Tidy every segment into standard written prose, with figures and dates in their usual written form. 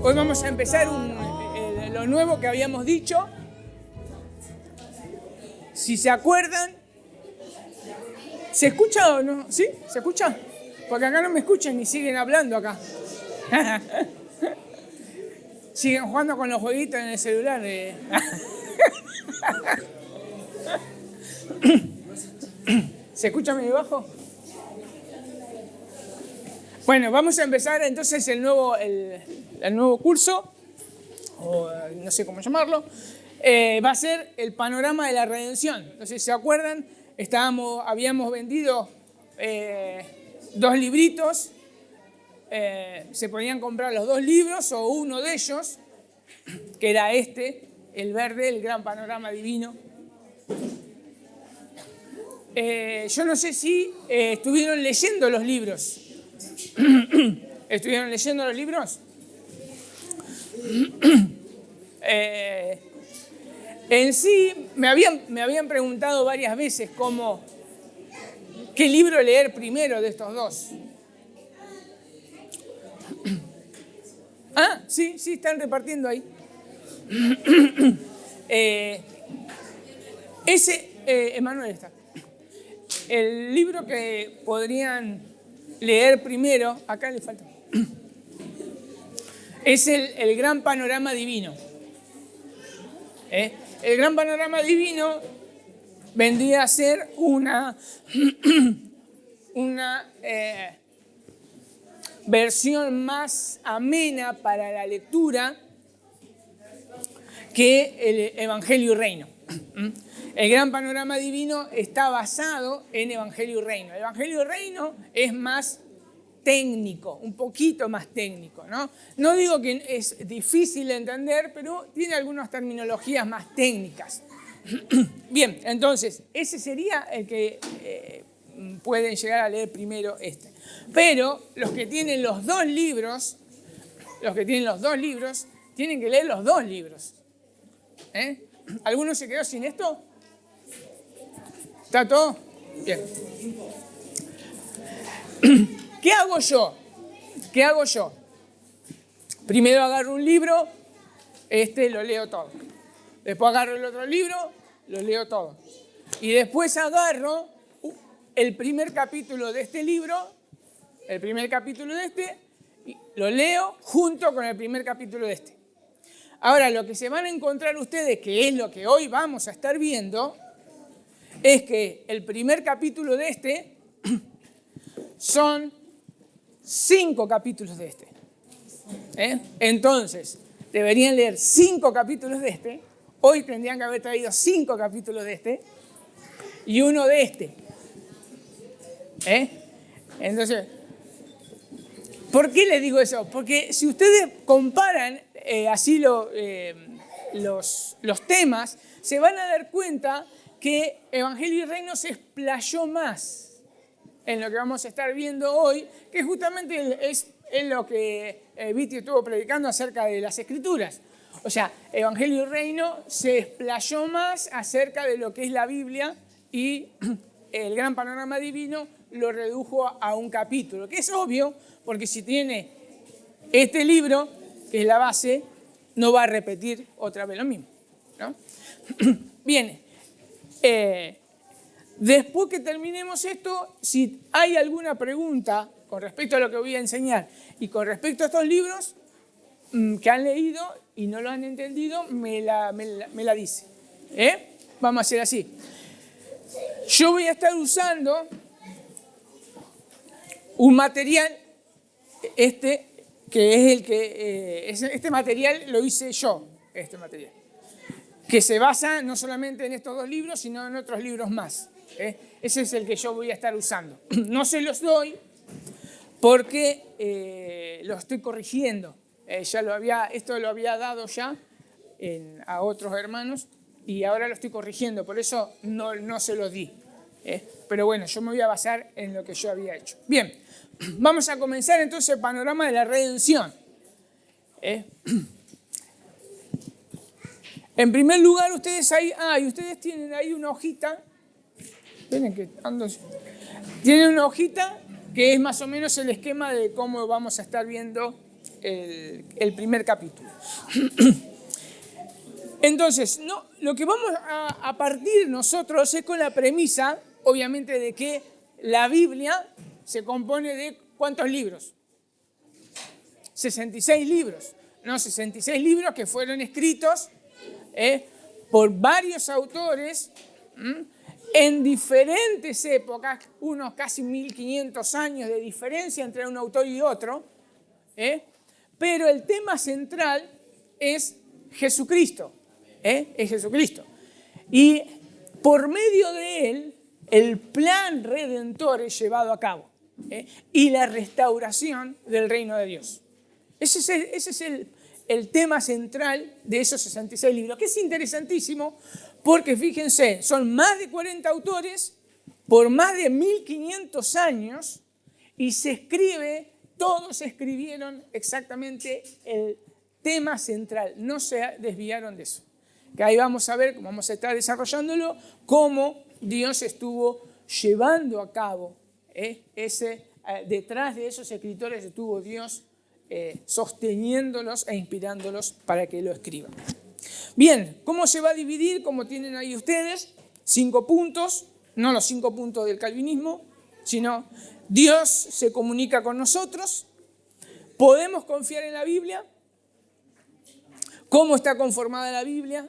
Hoy vamos a empezar lo nuevo que habíamos dicho. Si se acuerdan, ¿se escucha o no? ¿Sí? ¿Se escucha? Porque acá no me escuchan y siguen hablando acá. Siguen jugando con los jueguitos en el celular. ¿Se escucha medio bajo? Bueno, vamos a empezar entonces el nuevo curso, o no sé cómo llamarlo. Va a ser el panorama de la redención. No sé si se acuerdan, habíamos vendido 2 libritos. Se podían comprar los 2 libros o uno de ellos, que era el verde, el gran panorama divino. Yo no sé si estuvieron leyendo los libros. ¿Estuvieron leyendo los libros? En sí, me habían preguntado varias veces qué libro leer primero de estos 2. Ah, sí, están repartiendo ahí. Emanuel está. El libro que podrían leer primero, acá le falta, es el Gran Panorama Divino. El Gran Panorama Divino vendría a ser una versión más amena para la lectura que el Evangelio y Reino. El Gran Panorama Divino está basado en Evangelio y Reino. El Evangelio y Reino es más técnico, un poquito más técnico, ¿no? No digo que es difícil de entender, pero tiene algunas terminologías más técnicas. Bien, entonces, ese sería el que pueden llegar a leer primero este. Pero los que tienen los 2 libros, tienen que leer los 2 libros. ¿Alguno se quedó sin esto? ¿Está todo? Bien. ¿Qué hago yo? Primero agarro un libro, lo leo todo. Después agarro el otro libro, lo leo todo. Y después agarro el primer capítulo de este libro, y lo leo junto con el primer capítulo de este. Ahora, lo que se van a encontrar ustedes, que es lo que hoy vamos a estar viendo, es que el primer capítulo de este son 5 capítulos de este. Entonces, deberían leer 5 capítulos de este. Hoy tendrían que haber traído 5 capítulos de este y uno de este. Entonces, ¿por qué les digo eso? Porque si ustedes comparan así los temas, se van a dar cuenta que Evangelio y Reino se explayó más en lo que vamos a estar viendo hoy, que justamente es lo que Viti estuvo predicando acerca de las Escrituras. O sea, Evangelio y Reino se explayó más acerca de lo que es la Biblia y el Gran Panorama Divino lo redujo a un capítulo, que es obvio, porque si tiene este libro, que es la base, no va a repetir otra vez lo mismo, ¿no? Bien, después que terminemos esto, si hay alguna pregunta con respecto a lo que voy a enseñar y con respecto a estos libros que han leído y no lo han entendido, me la dice. Vamos a hacer así. Yo voy a estar usando un material, que es el que... este material lo hice yo, que se basa no solamente en estos 2 libros, sino en otros libros más. Ese es el que yo voy a estar usando. No se los doy porque lo estoy corrigiendo. Esto lo había dado ya a otros hermanos y ahora lo estoy corrigiendo, por eso no se los di. Pero bueno, yo me voy a basar en lo que yo había hecho. Bien, vamos a comenzar entonces el panorama de la redención. En primer lugar, ustedes tienen ahí una hojita. Tienen una hojita que es más o menos el esquema de cómo vamos a estar viendo el primer capítulo. Entonces, lo que vamos a partir nosotros es con la premisa, obviamente, de que la Biblia se compone de ¿cuántos libros? 66 libros. No, 66 libros que fueron escritos por varios autores en diferentes épocas, unos casi 1500 años de diferencia entre un autor y otro, pero el tema central es Jesucristo. Es Jesucristo. Y por medio de él, el plan redentor es llevado a cabo. Y la restauración del reino de Dios. Ese es el tema central de esos 66 libros, que es interesantísimo porque, fíjense, son más de 40 autores por más de 1500 años y todos escribieron exactamente el tema central, no se desviaron de eso. Que ahí vamos a ver, vamos a estar desarrollándolo, cómo Dios estuvo llevando a cabo detrás de esos escritores estuvo Dios sosteniéndolos e inspirándolos para que lo escriban. Bien, ¿cómo se va a dividir? Como tienen ahí ustedes, 5 puntos, no los 5 puntos del calvinismo, sino Dios se comunica con nosotros, podemos confiar en la Biblia, cómo está conformada la Biblia,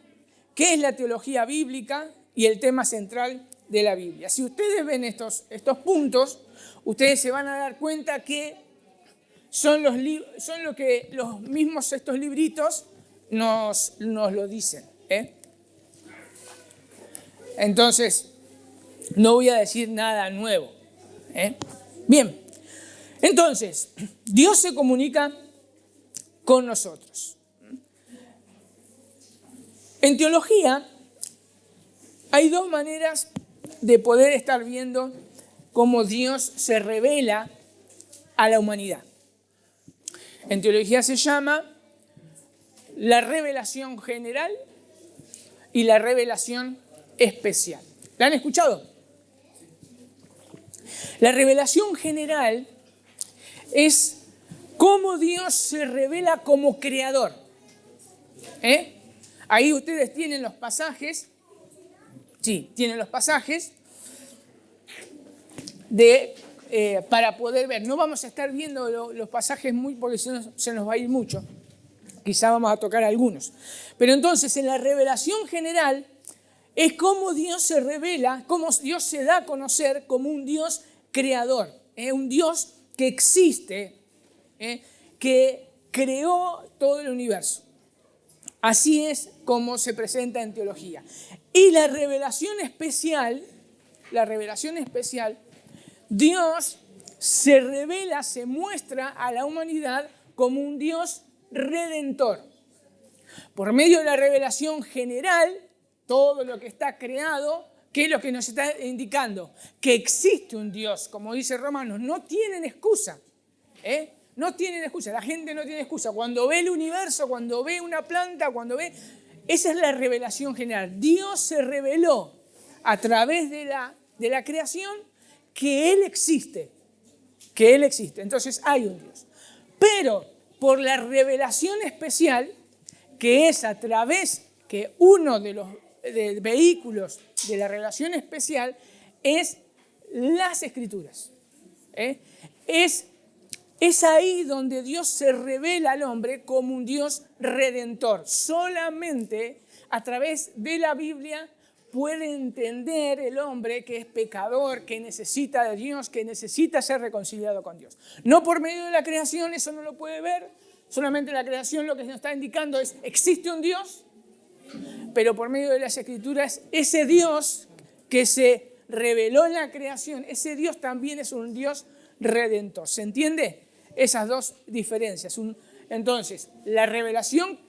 qué es la teología bíblica y el tema central de la Biblia. Si ustedes ven estos puntos, ustedes se van a dar cuenta que son lo que los mismos estos libritos nos lo dicen. Entonces, no voy a decir nada nuevo. Bien, entonces, Dios se comunica con nosotros. En teología hay 2 maneras de poder estar viendo cómo Dios se revela a la humanidad. En teología se llama la revelación general y la revelación especial. ¿La han escuchado? La revelación general es cómo Dios se revela como creador. Ahí ustedes tienen los pasajes. Sí, tienen los pasajes para poder ver. No vamos a estar viendo los pasajes porque si no se nos va a ir mucho. Quizá vamos a tocar algunos. Pero entonces en la revelación general es cómo Dios se revela, cómo Dios se da a conocer como un Dios creador. Un Dios que existe, que creó todo el universo. Así es como se presenta en teología. Y la revelación especial, Dios se revela, se muestra a la humanidad como un Dios redentor. Por medio de la revelación general, todo lo que está creado, ¿qué es lo que nos está indicando? Que existe un Dios, como dice Romanos, no tienen excusa. No tienen excusa, la gente no tiene excusa. Cuando ve el universo, cuando ve una planta, esa es la revelación general. Dios se reveló a través de la creación que Él existe. Entonces hay un Dios. Pero por la revelación especial, que es a través que uno de los vehículos de la revelación especial es las Escrituras. Es ahí donde Dios se revela al hombre como un Dios redentor. Solamente a través de la Biblia puede entender el hombre que es pecador, que necesita de Dios, que necesita ser reconciliado con Dios. No por medio de la creación, eso no lo puede ver. Solamente la creación lo que nos está indicando es, existe un Dios, pero por medio de las Escrituras, ese Dios que se reveló en la creación, ese Dios también es un Dios redentor. ¿Se entiende? Esas 2 diferencias. Entonces, la revelación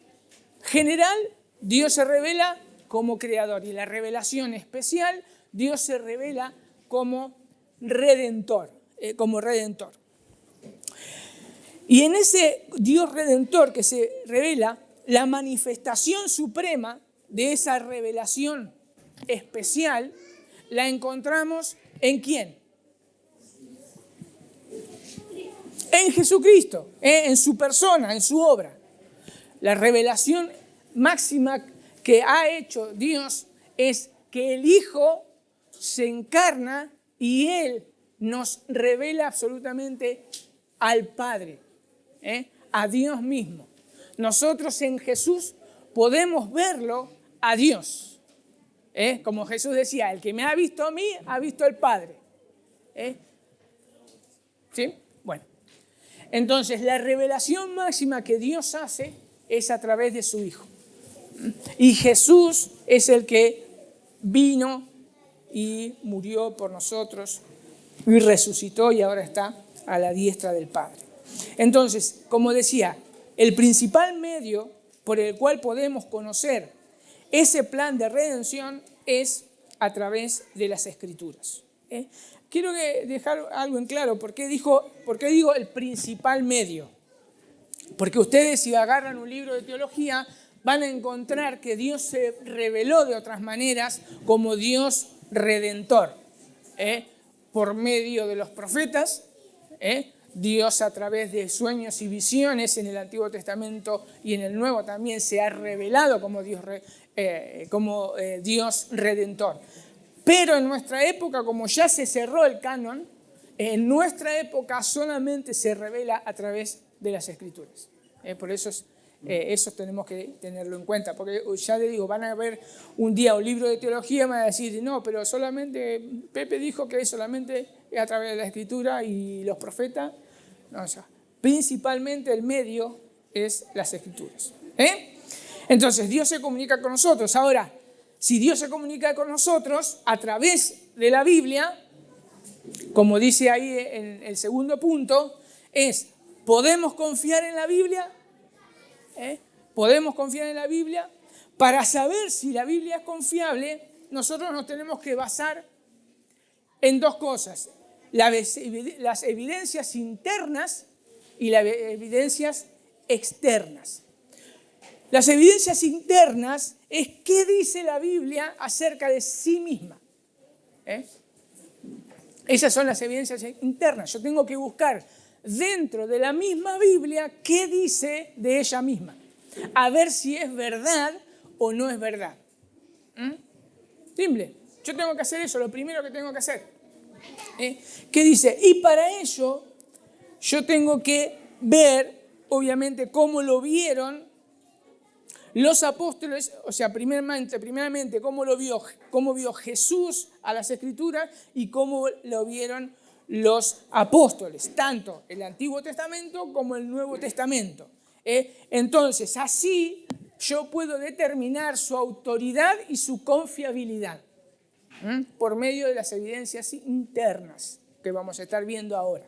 general, Dios se revela como creador, y la revelación especial, Dios se revela como redentor. Y en ese Dios redentor que se revela, la manifestación suprema de esa revelación especial la encontramos ¿en quién? En en Jesucristo, en su persona, en su obra. La revelación máxima que ha hecho Dios es que el Hijo se encarna y Él nos revela absolutamente al Padre, a Dios mismo. Nosotros en Jesús podemos verlo a Dios. Como Jesús decía, el que me ha visto a mí, ha visto al Padre. ¿Sí? Bueno, entonces la revelación máxima que Dios hace es a través de su Hijo. Y Jesús es el que vino y murió por nosotros y resucitó y ahora está a la diestra del Padre. Entonces, como decía, el principal medio por el cual podemos conocer ese plan de redención es a través de las Escrituras. Quiero dejar algo en claro. ¿Por qué digo el principal medio? Porque ustedes, si agarran un libro de teología, van a encontrar que Dios se reveló de otras maneras como Dios redentor. Por medio de los profetas, Dios a través de sueños y visiones en el Antiguo Testamento y en el Nuevo también se ha revelado como Dios redentor. Pero en nuestra época, como ya se cerró el canon, en nuestra época solamente se revela a través de las Escrituras. Por eso eso tenemos que tenerlo en cuenta, porque ya les digo, van a ver un día un libro de teología y van a decir, no, pero solamente Pepe dijo que solamente es a través de la Escritura y los profetas. No, principalmente el medio es las Escrituras. Entonces Dios se comunica con nosotros. Ahora, si Dios se comunica con nosotros a través de la Biblia, como dice ahí en el segundo punto, ¿podemos confiar en la Biblia? ¿Podemos confiar en la Biblia? Para saber si la Biblia es confiable, nosotros nos tenemos que basar en dos cosas: las evidencias internas y las evidencias externas. Las evidencias internas es qué dice la Biblia acerca de sí misma. Esas son las evidencias internas. Yo tengo que buscar dentro de la misma Biblia qué dice de ella misma, a ver si es verdad o no es verdad. Simple. Yo tengo que hacer eso, lo primero que tengo que hacer. ¿Qué dice? Y para ello yo tengo que ver, obviamente, cómo lo vieron los apóstoles, o sea, primeramente cómo vio Jesús a las Escrituras y cómo lo vieron los apóstoles, tanto el Antiguo Testamento como el Nuevo Testamento. Entonces, así yo puedo determinar su autoridad y su confiabilidad por medio de las evidencias internas que vamos a estar viendo ahora.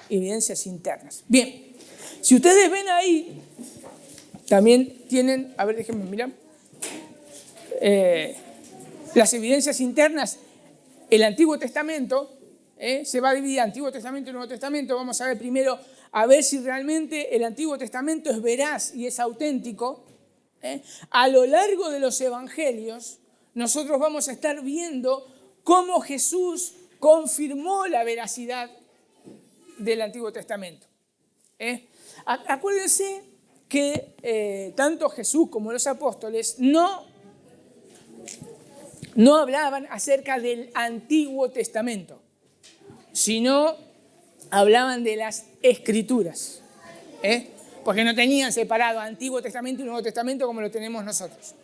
Evidencias internas. Bien, si ustedes ven ahí, también tienen, a ver, déjenme mirar, las evidencias internas, el Antiguo Testamento, se va a dividir Antiguo Testamento y Nuevo Testamento. Vamos a ver primero, a ver si realmente el Antiguo Testamento es veraz y es auténtico. A lo largo de los evangelios, nosotros vamos a estar viendo cómo Jesús confirmó la veracidad del Antiguo Testamento. Acuérdense que tanto Jesús como los apóstoles no hablaban acerca del Antiguo Testamento, sino hablaban de las Escrituras, porque no tenían separado Antiguo Testamento y Nuevo Testamento como lo tenemos nosotros,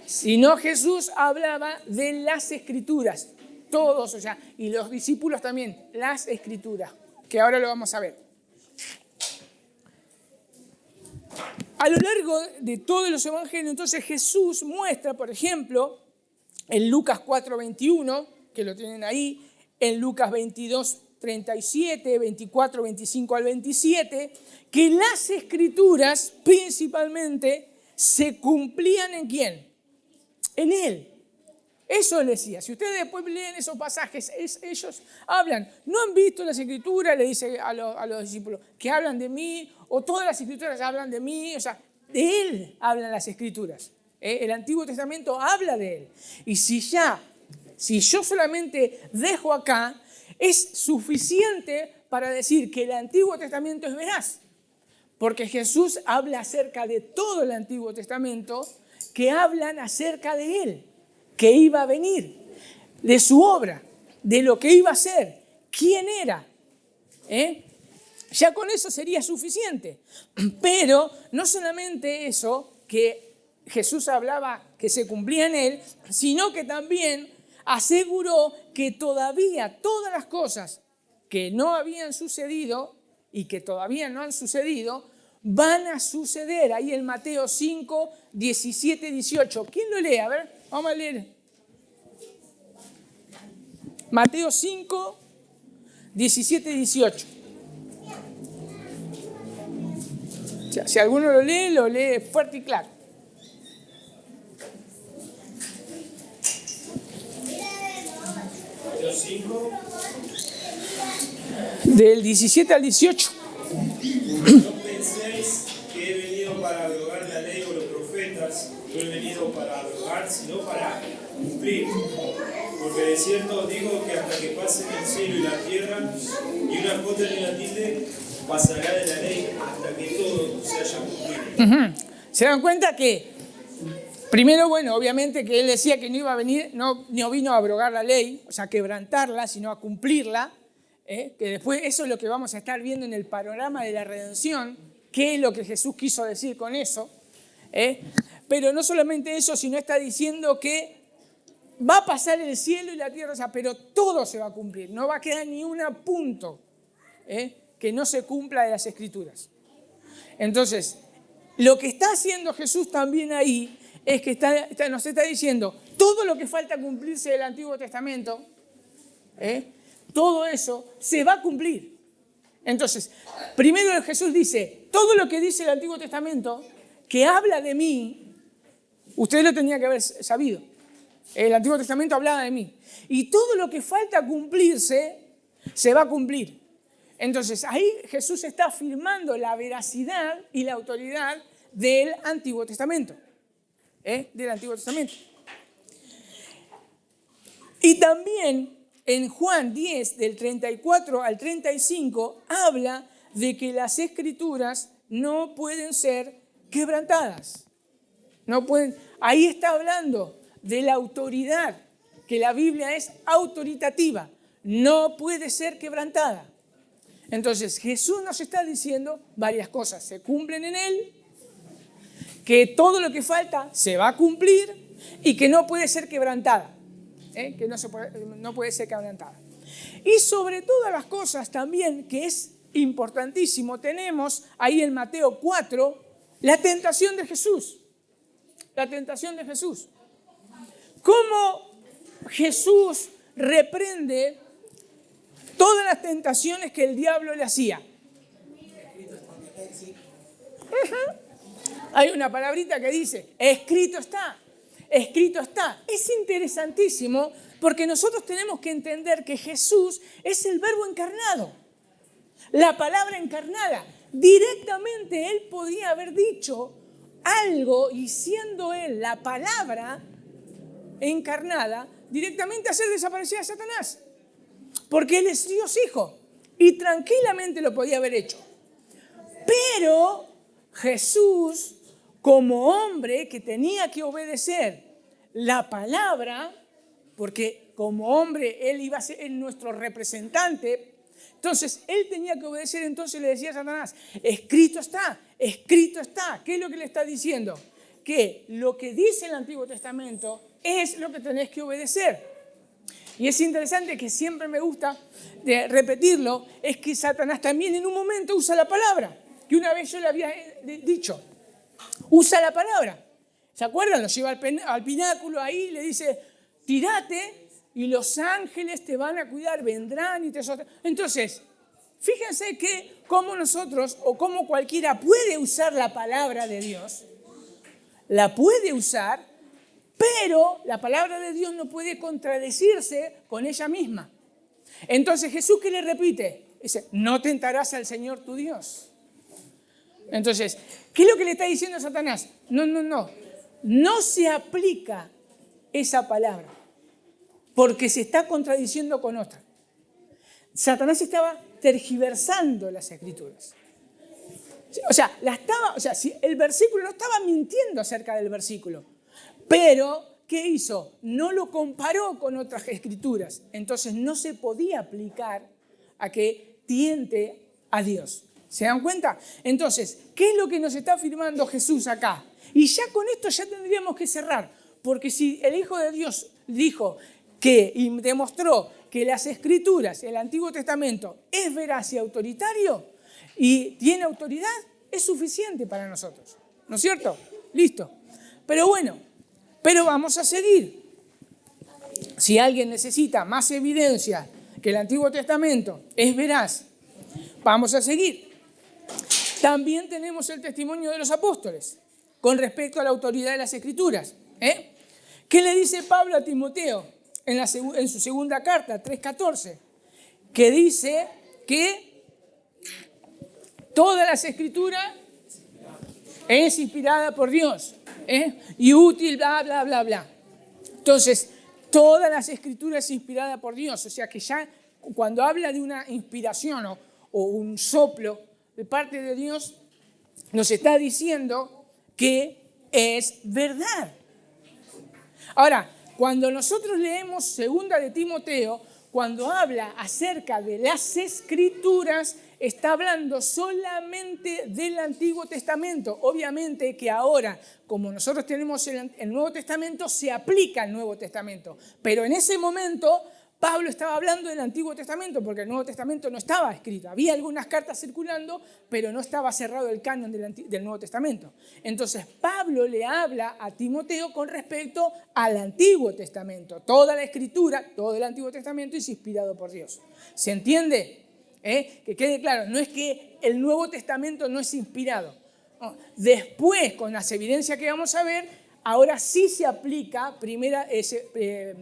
sino Jesús hablaba de las Escrituras, todos, o sea, y los discípulos también, las Escrituras, que ahora lo vamos a ver. A lo largo de todos los evangelios, entonces Jesús muestra, por ejemplo, en Lucas 4:21, que lo tienen ahí, en Lucas 22:37, 24, 25 al 27, que las Escrituras principalmente se cumplían ¿en quién? En Él. Eso les decía. Si ustedes después leen esos pasajes, ellos hablan. No han visto las Escrituras, le dice a los discípulos, que hablan de mí, o todas las Escrituras hablan de mí, o sea, de Él hablan las Escrituras. El Antiguo Testamento habla de Él. Y si yo solamente dejo acá, es suficiente para decir que el Antiguo Testamento es veraz, porque Jesús habla acerca de todo el Antiguo Testamento, que hablan acerca de Él, que iba a venir, de su obra, de lo que iba a ser, quién era. Ya con eso sería suficiente. Pero no solamente eso, que Jesús hablaba que se cumplía en Él, sino que también aseguró que todavía todas las cosas que no habían sucedido y que todavía no han sucedido, van a suceder. Ahí en Mateo 5, 17, 18. ¿Quién lo lee? A ver, vamos a leer. Mateo 5, 17, 18. O sea, si alguno lo lee fuerte y claro. Mateo 5. Del 17 al 18. No penséis que he venido para abrogar la ley o los profetas, no he venido para abrogar, sino para cumplir. Porque de cierto os digo que hasta que pasen el cielo y la tierra, ni una jota ni una tilde pasará de la ley hasta que todo se haya cumplido. ¿Se dan cuenta que primero, bueno, obviamente que él decía que no iba a venir, no vino a abrogar la ley, o sea, a quebrantarla, sino a cumplirla? Que después eso es lo que vamos a estar viendo en el panorama de la redención, qué es lo que Jesús quiso decir con eso. Pero no solamente eso, sino está diciendo que va a pasar el cielo y la tierra, o sea, pero todo se va a cumplir, no va a quedar ni un punto que no se cumpla de las Escrituras. Entonces, lo que está haciendo Jesús también ahí es que nos está diciendo todo lo que falta cumplirse del Antiguo Testamento, todo eso se va a cumplir. Entonces, primero Jesús dice, todo lo que dice el Antiguo Testamento, que habla de mí, usted lo tenía que haber sabido. El Antiguo Testamento hablaba de mí. Y todo lo que falta cumplirse, se va a cumplir. Entonces, ahí Jesús está afirmando la veracidad y la autoridad del Antiguo Testamento. Del Antiguo Testamento. Y también en Juan 10, del 34 al 35, habla de que las Escrituras no pueden ser quebrantadas. No pueden. Ahí está hablando de la autoridad, que la Biblia es autoritativa, no puede ser quebrantada. Entonces Jesús nos está diciendo varias cosas, se cumplen en Él, que todo lo que falta se va a cumplir y que no puede ser quebrantada, que no puede ser quebrantada. Y sobre todas las cosas también, que es importantísimo, tenemos ahí en Mateo 4 la tentación de Jesús. La tentación de Jesús. Cómo Jesús reprende todas las tentaciones que el diablo le hacía. Hay una palabrita que dice, escrito está, escrito está. Es interesantísimo porque nosotros tenemos que entender que Jesús es el Verbo encarnado, la palabra encarnada. Directamente Él podía haber dicho algo y siendo Él la palabra encarnada, directamente hacer desaparecer a Satanás. Porque Él es Dios Hijo y tranquilamente lo podía haber hecho. Pero Jesús, como hombre que tenía que obedecer la palabra, porque como hombre Él iba a ser nuestro representante, entonces Él tenía que obedecer, entonces le decía a Satanás, escrito está, escrito está. ¿Qué es lo que le está diciendo? Que lo que dice el Antiguo Testamento es lo que tenés que obedecer. Y es interesante que siempre me gusta de repetirlo, es que Satanás también en un momento usa la palabra, que una vez yo le había dicho, usa la palabra. ¿Se acuerdan? Lo lleva al pináculo ahí, le dice, tírate y los ángeles te van a cuidar, vendrán y te sostendrán. Entonces, fíjense que como nosotros o como cualquiera puede usar la palabra de Dios, la puede usar, pero la palabra de Dios no puede contradecirse con ella misma. Entonces Jesús, ¿qué le repite? Dice, no tentarás al Señor tu Dios. Entonces, ¿qué es lo que le está diciendo a Satanás? No se aplica esa palabra porque se está contradiciendo con otra. Satanás estaba tergiversando las Escrituras. Si el versículo no estaba mintiendo acerca del versículo, pero ¿qué hizo? No lo comparó con otras escrituras, entonces no se podía aplicar a que tiente a Dios. ¿Se dan cuenta? Entonces, ¿qué es lo que nos está afirmando Jesús acá? Y ya con esto ya tendríamos que cerrar, porque si el Hijo de Dios dijo y demostró que las Escrituras, el Antiguo Testamento, es veraz y autoritario y tiene autoridad, es suficiente para nosotros. ¿No es cierto? Listo. Pero vamos a seguir. Si alguien necesita más evidencia que el Antiguo Testamento es veraz, vamos a seguir. También tenemos el testimonio de los apóstoles con respecto a la autoridad de las Escrituras. ¿Qué le dice Pablo a Timoteo en su segunda carta, 3:14? Que dice que todas las Escrituras es inspirada por Dios y útil, bla, bla, bla, bla. Entonces, todas las Escrituras es inspirada por Dios. O sea que ya cuando habla de una inspiración o un soplo de parte de Dios, nos está diciendo que es verdad. Ahora, cuando nosotros leemos segunda de Timoteo, cuando habla acerca de las Escrituras, está hablando solamente del Antiguo Testamento. Obviamente que ahora, como nosotros tenemos el Nuevo Testamento, se aplica el Nuevo Testamento. Pero en ese momento, Pablo estaba hablando del Antiguo Testamento, porque el Nuevo Testamento no estaba escrito. Había algunas cartas circulando, pero no estaba cerrado el canon del Nuevo Testamento. Entonces, Pablo le habla a Timoteo con respecto al Antiguo Testamento. Toda la Escritura, todo el Antiguo Testamento es inspirado por Dios. ¿Se entiende? Que quede claro, no es que el Nuevo Testamento no es inspirado. No. Después, con las evidencias que vamos a ver, ahora sí se aplica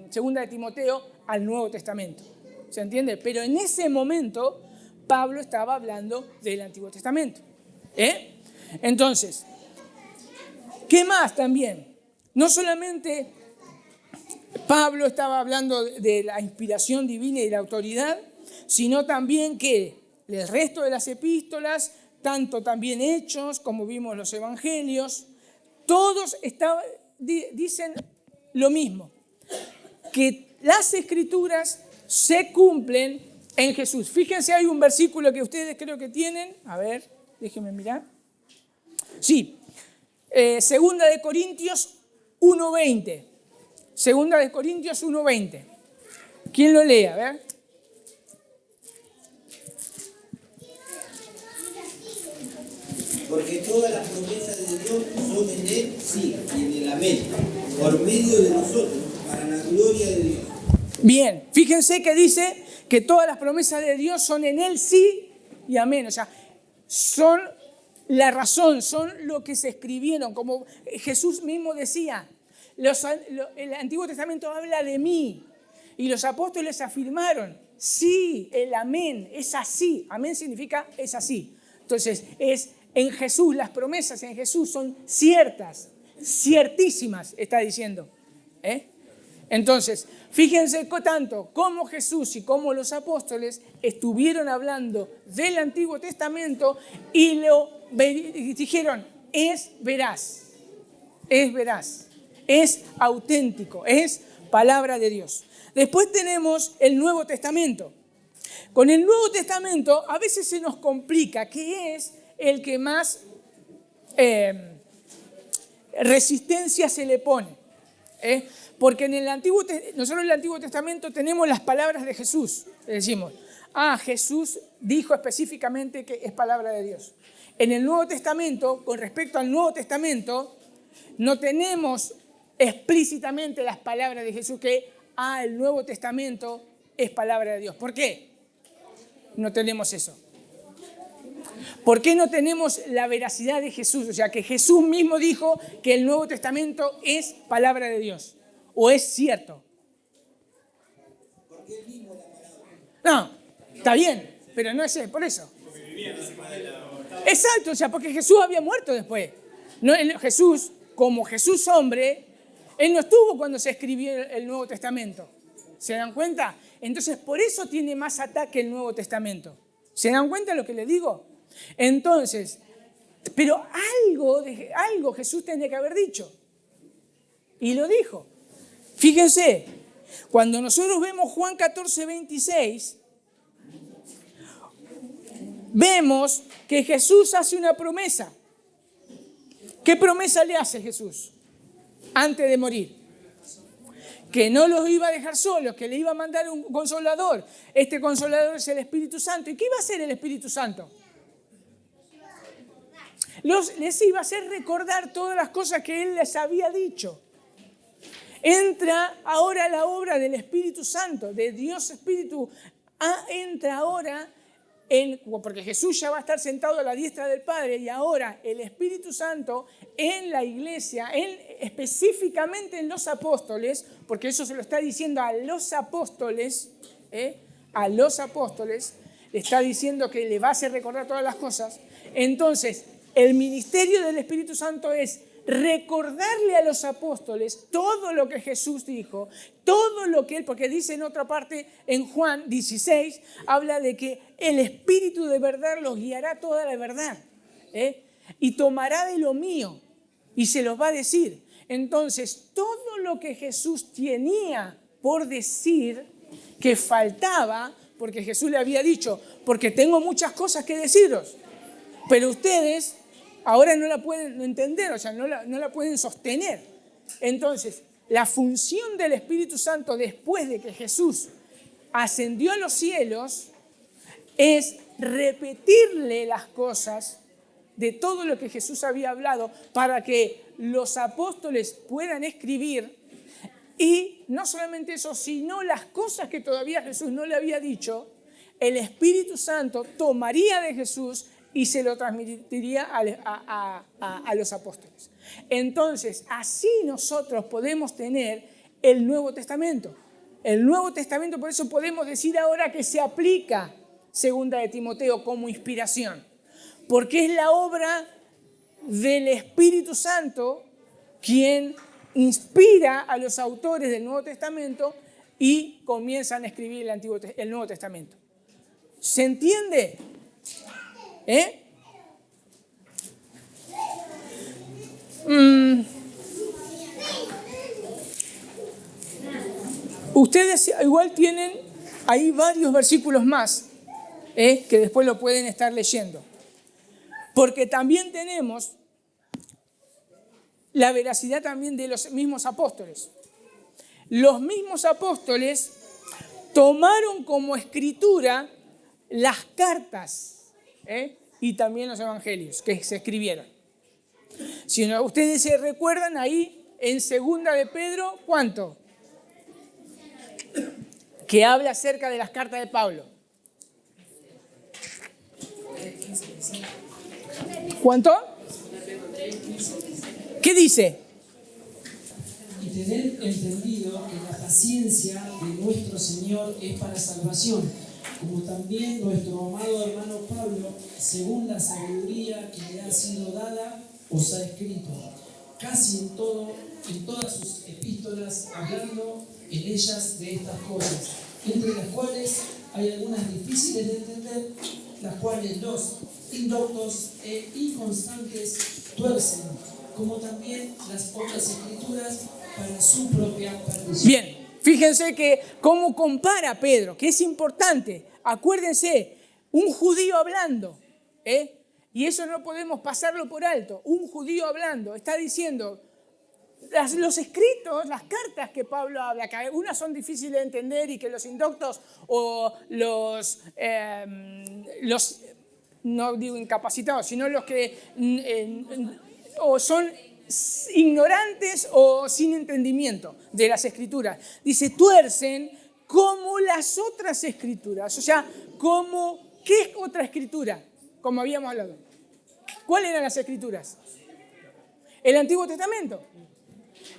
segunda de Timoteo al Nuevo Testamento. ¿Se entiende? Pero en ese momento Pablo estaba hablando del Antiguo Testamento. Entonces, ¿qué más también? No solamente Pablo estaba hablando de la inspiración divina y de la autoridad, sino también que el resto de las epístolas, tanto también Hechos como vimos los Evangelios, todos dicen lo mismo, que las Escrituras se cumplen en Jesús. Fíjense, hay un versículo que ustedes creo que tienen, a ver, déjenme mirar. Sí, segunda de Corintios 1:20. Segunda de Corintios 1:20. ¿Quién lo lee? A ver. Porque todas las promesas de Dios son en Él, sí, y en el amén, por medio de nosotros, para la gloria de Dios. Bien, fíjense que dice que todas las promesas de Dios son en Él, sí y amén. O sea, son la razón, son lo que se escribieron. Como Jesús mismo decía, el Antiguo Testamento habla de mí. Y los apóstoles afirmaron, sí, el amén, es así. Amén significa es así. Entonces, en Jesús, las promesas en Jesús son ciertas, ciertísimas, está diciendo. Entonces, fíjense tanto como Jesús y como los apóstoles estuvieron hablando del Antiguo Testamento y dijeron, es veraz, es auténtico, es palabra de Dios. Después tenemos el Nuevo Testamento. Con el Nuevo Testamento a veces se nos complica, que es el que más resistencia se le pone. Porque nosotros en el Antiguo Testamento tenemos las palabras de Jesús. Le decimos, Jesús dijo específicamente que es palabra de Dios. En el Nuevo Testamento, con respecto al Nuevo Testamento, no tenemos explícitamente las palabras de Jesús que el Nuevo Testamento es palabra de Dios. ¿Por qué? No tenemos eso. ¿Por qué no tenemos la veracidad de Jesús? O sea, que Jesús mismo dijo que el Nuevo Testamento es palabra de Dios. ¿O es cierto? Porque Él mismo la palabra. No, está bien, pero no es él, por eso. Exacto, o sea, porque Jesús había muerto después. No, Jesús, como Jesús hombre, Él no estuvo cuando se escribió el Nuevo Testamento. ¿Se dan cuenta? Entonces, por eso tiene más ataque el Nuevo Testamento. ¿Se dan cuenta de lo que les digo? Entonces, pero algo Jesús tenía que haber dicho. Y lo dijo. Fíjense, cuando nosotros vemos Juan 14, 26, vemos que Jesús hace una promesa. ¿Qué promesa le hace Jesús antes de morir? Que no los iba a dejar solos, que le iba a mandar un consolador. Este consolador es el Espíritu Santo. ¿Y qué iba a hacer el Espíritu Santo? Les iba a hacer recordar todas las cosas que Él les había dicho. Entra ahora la obra del Espíritu Santo, de Dios Espíritu. Entra ahora, porque Jesús ya va a estar sentado a la diestra del Padre, y ahora el Espíritu Santo en la iglesia, específicamente en los apóstoles, porque eso se lo está diciendo a los apóstoles, le está diciendo que le va a hacer recordar todas las cosas. Entonces, el ministerio del Espíritu Santo es recordarle a los apóstoles todo lo que Jesús dijo, todo lo que Él, porque dice en otra parte, en Juan 16, habla de que el Espíritu de verdad los guiará a toda la verdad, y tomará de lo mío y se los va a decir. Entonces, todo lo que Jesús tenía por decir, que faltaba, porque Jesús le había dicho, porque tengo muchas cosas que deciros, pero ustedes ahora no la pueden entender, o sea, no la pueden sostener. Entonces, la función del Espíritu Santo después de que Jesús ascendió a los cielos es repetirle las cosas de todo lo que Jesús había hablado para que los apóstoles puedan escribir, y no solamente eso, sino las cosas que todavía Jesús no le había dicho, el Espíritu Santo tomaría de Jesús y se lo transmitiría a los apóstoles. Entonces, así nosotros podemos tener el Nuevo Testamento. El Nuevo Testamento, por eso podemos decir ahora que se aplica Segunda de Timoteo como inspiración, porque es la obra del Espíritu Santo quien inspira a los autores del Nuevo Testamento y comienzan a escribir el Nuevo Testamento. ¿Se entiende? Ustedes igual tienen ahí varios versículos más, que después lo pueden estar leyendo. Porque también tenemos la veracidad también de los mismos apóstoles. Los mismos apóstoles tomaron como escritura las cartas, y también los evangelios que se escribieron. Si no, ustedes se recuerdan ahí en Segunda de Pedro, ¿cuánto? Que habla acerca de las cartas de Pablo. ¿Cuánto? ¿Qué dice? Y tener entendido que la paciencia de nuestro Señor es para salvación, como también nuestro amado hermano Pablo, según la sabiduría que le ha sido dada, os ha escrito, casi en todas sus epístolas, hablando en ellas de estas cosas, entre las cuales hay algunas difíciles de entender, las cuales los indoctos e inconstantes tuercen, como también las otras escrituras para su propia perdición. Bien, fíjense que cómo compara Pedro, que es importante. Acuérdense, un judío hablando, y eso no podemos pasarlo por alto. Un judío hablando está diciendo, los escritos, las cartas que Pablo habla, que algunas son difíciles de entender y que los indoctos o los no digo incapacitados, sino los que o son ignorantes o sin entendimiento de las escrituras. Dice, tuercen como las otras escrituras. O sea, ¿qué es otra escritura? Como habíamos hablado. ¿Cuáles eran las escrituras? El Antiguo Testamento.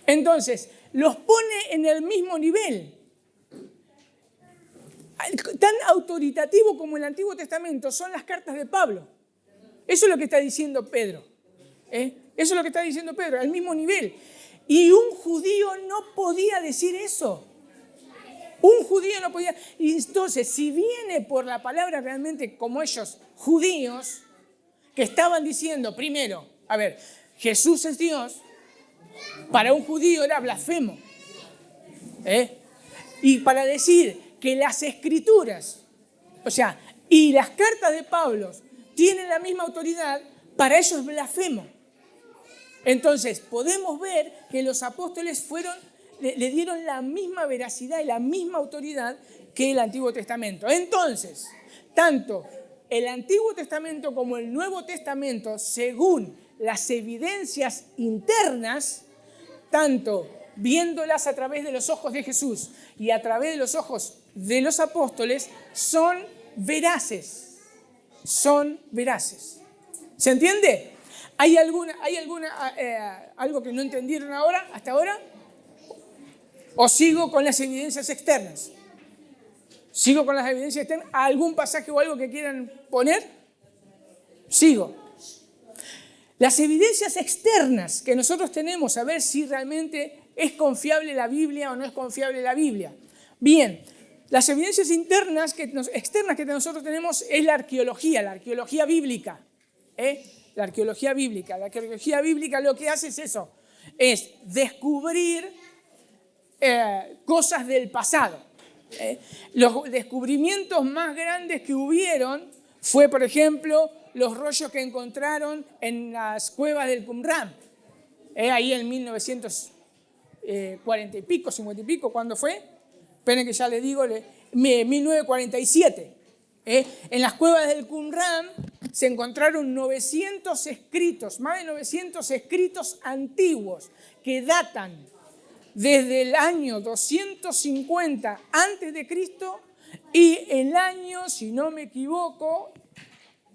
Entonces, los pone en el mismo nivel. Tan autoritativo como el Antiguo Testamento son las cartas de Pablo. Eso es lo que está diciendo Pedro. Eso es lo que está diciendo Pedro, al mismo nivel. Y un judío no podía decir eso. Un judío no podía. Y entonces, si viene por la palabra realmente como ellos, judíos, que estaban diciendo, primero, a ver, Jesús es Dios, para un judío era blasfemo. Y para decir que las escrituras, o sea, y las cartas de Pablo tienen la misma autoridad, para ellos es blasfemo. Entonces, podemos ver que los apóstoles le dieron la misma veracidad y la misma autoridad que el Antiguo Testamento. Entonces, tanto el Antiguo Testamento como el Nuevo Testamento, según las evidencias internas, tanto viéndolas a través de los ojos de Jesús y a través de los ojos de los apóstoles, son veraces. Son veraces. ¿Se entiende? ¿Hay algo que no entendieron hasta ahora? ¿O sigo con las evidencias externas? ¿Sigo con las evidencias externas? ¿Algún pasaje o algo que quieran poner? Sigo. Las evidencias externas que nosotros tenemos, a ver si realmente es confiable la Biblia o no es confiable la Biblia. Bien, las evidencias externas que nosotros tenemos es la arqueología bíblica. La arqueología bíblica. La arqueología bíblica lo que hace es eso, es descubrir cosas del pasado. Los descubrimientos más grandes que hubieron fue, por ejemplo, los rollos que encontraron en las cuevas del Qumran, ahí en 1940 y pico, 50 y pico, ¿cuándo fue? Esperen que ya les digo, 1947. En las cuevas del Qumran se encontraron 900 escritos, más de 900 escritos antiguos que datan desde el año 250 a.C. y el año, si no me equivoco,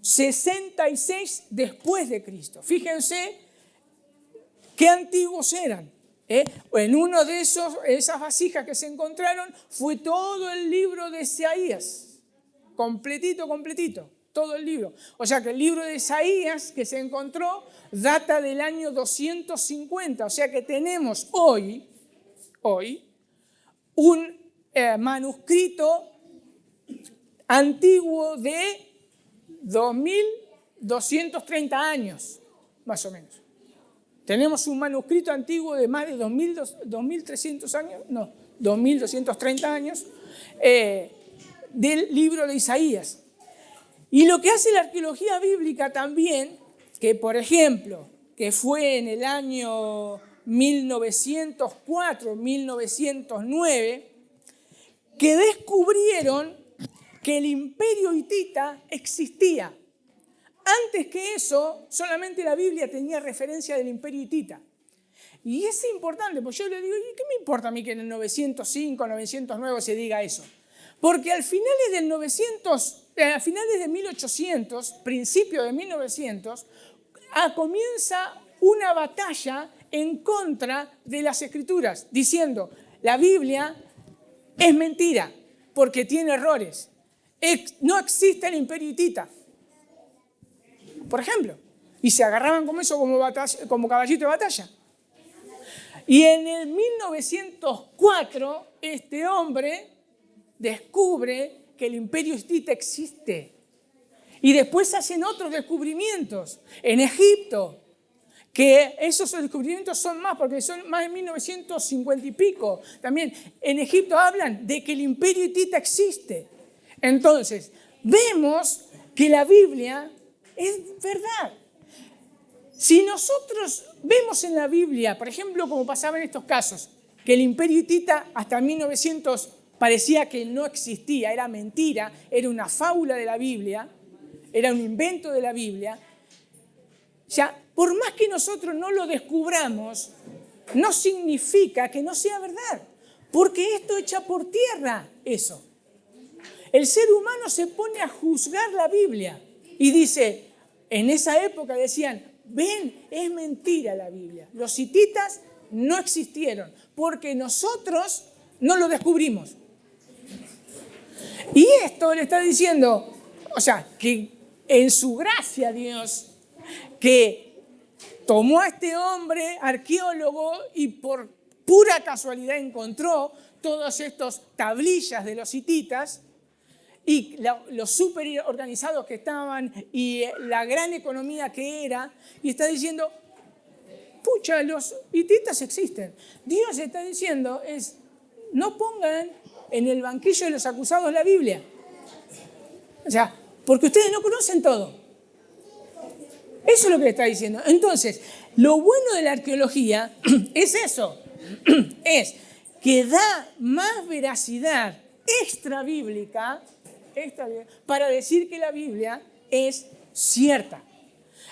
66 después de Cristo. Fíjense qué antiguos eran. En uno de esas vasijas que se encontraron fue todo el libro de Isaías, completito, todo el libro. O sea que el libro de Isaías que se encontró data del año 250, o sea que tenemos hoy un manuscrito antiguo de 2.230 años, más o menos. Tenemos un manuscrito antiguo de más de 2.300 años, no, 2.230 años, del libro de Isaías. Y lo que hace la arqueología bíblica también, que por ejemplo, que fue en el año 1904, 1909, que descubrieron que el imperio hitita existía. Antes que eso, solamente la Biblia tenía referencia del imperio hitita. Y es importante, porque yo le digo, ¿y qué me importa a mí que en el 905, 909 se diga eso? Porque a finales de 1800, principio de 1900, comienza una batalla en contra de las Escrituras, diciendo, la Biblia es mentira, porque tiene errores. No existe el imperio hitita, por ejemplo. Y se agarraban como eso, como caballito de batalla. Y en el 1904, este hombre descubre que el imperio hitita existe. Y después hacen otros descubrimientos en Egipto, que esos descubrimientos son más, porque son más de 1950 y pico. También en Egipto hablan de que el imperio hitita existe. Entonces, vemos que la Biblia es verdad. Si nosotros vemos en la Biblia, por ejemplo, como pasaba en estos casos, que el imperio hitita hasta 1900 parecía que no existía, era mentira, era una fábula de la Biblia, era un invento de la Biblia, ya, por más que nosotros no lo descubramos, no significa que no sea verdad, porque esto echa por tierra eso. El ser humano se pone a juzgar la Biblia y dice, en esa época decían, ven, es mentira la Biblia. Los hititas no existieron porque nosotros no lo descubrimos. Y esto le está diciendo, o sea, que en su gracia Dios, que tomó a este hombre arqueólogo y por pura casualidad encontró todas estas tablillas de los hititas y los súper organizados que estaban y la gran economía que era, y está diciendo, pucha, los hititas existen. Dios está diciendo no pongan en el banquillo de los acusados la Biblia. O sea, porque ustedes no conocen todo. Eso es lo que está diciendo. Entonces, lo bueno de la arqueología es eso, es que da más veracidad extrabíblica para decir que la Biblia es cierta.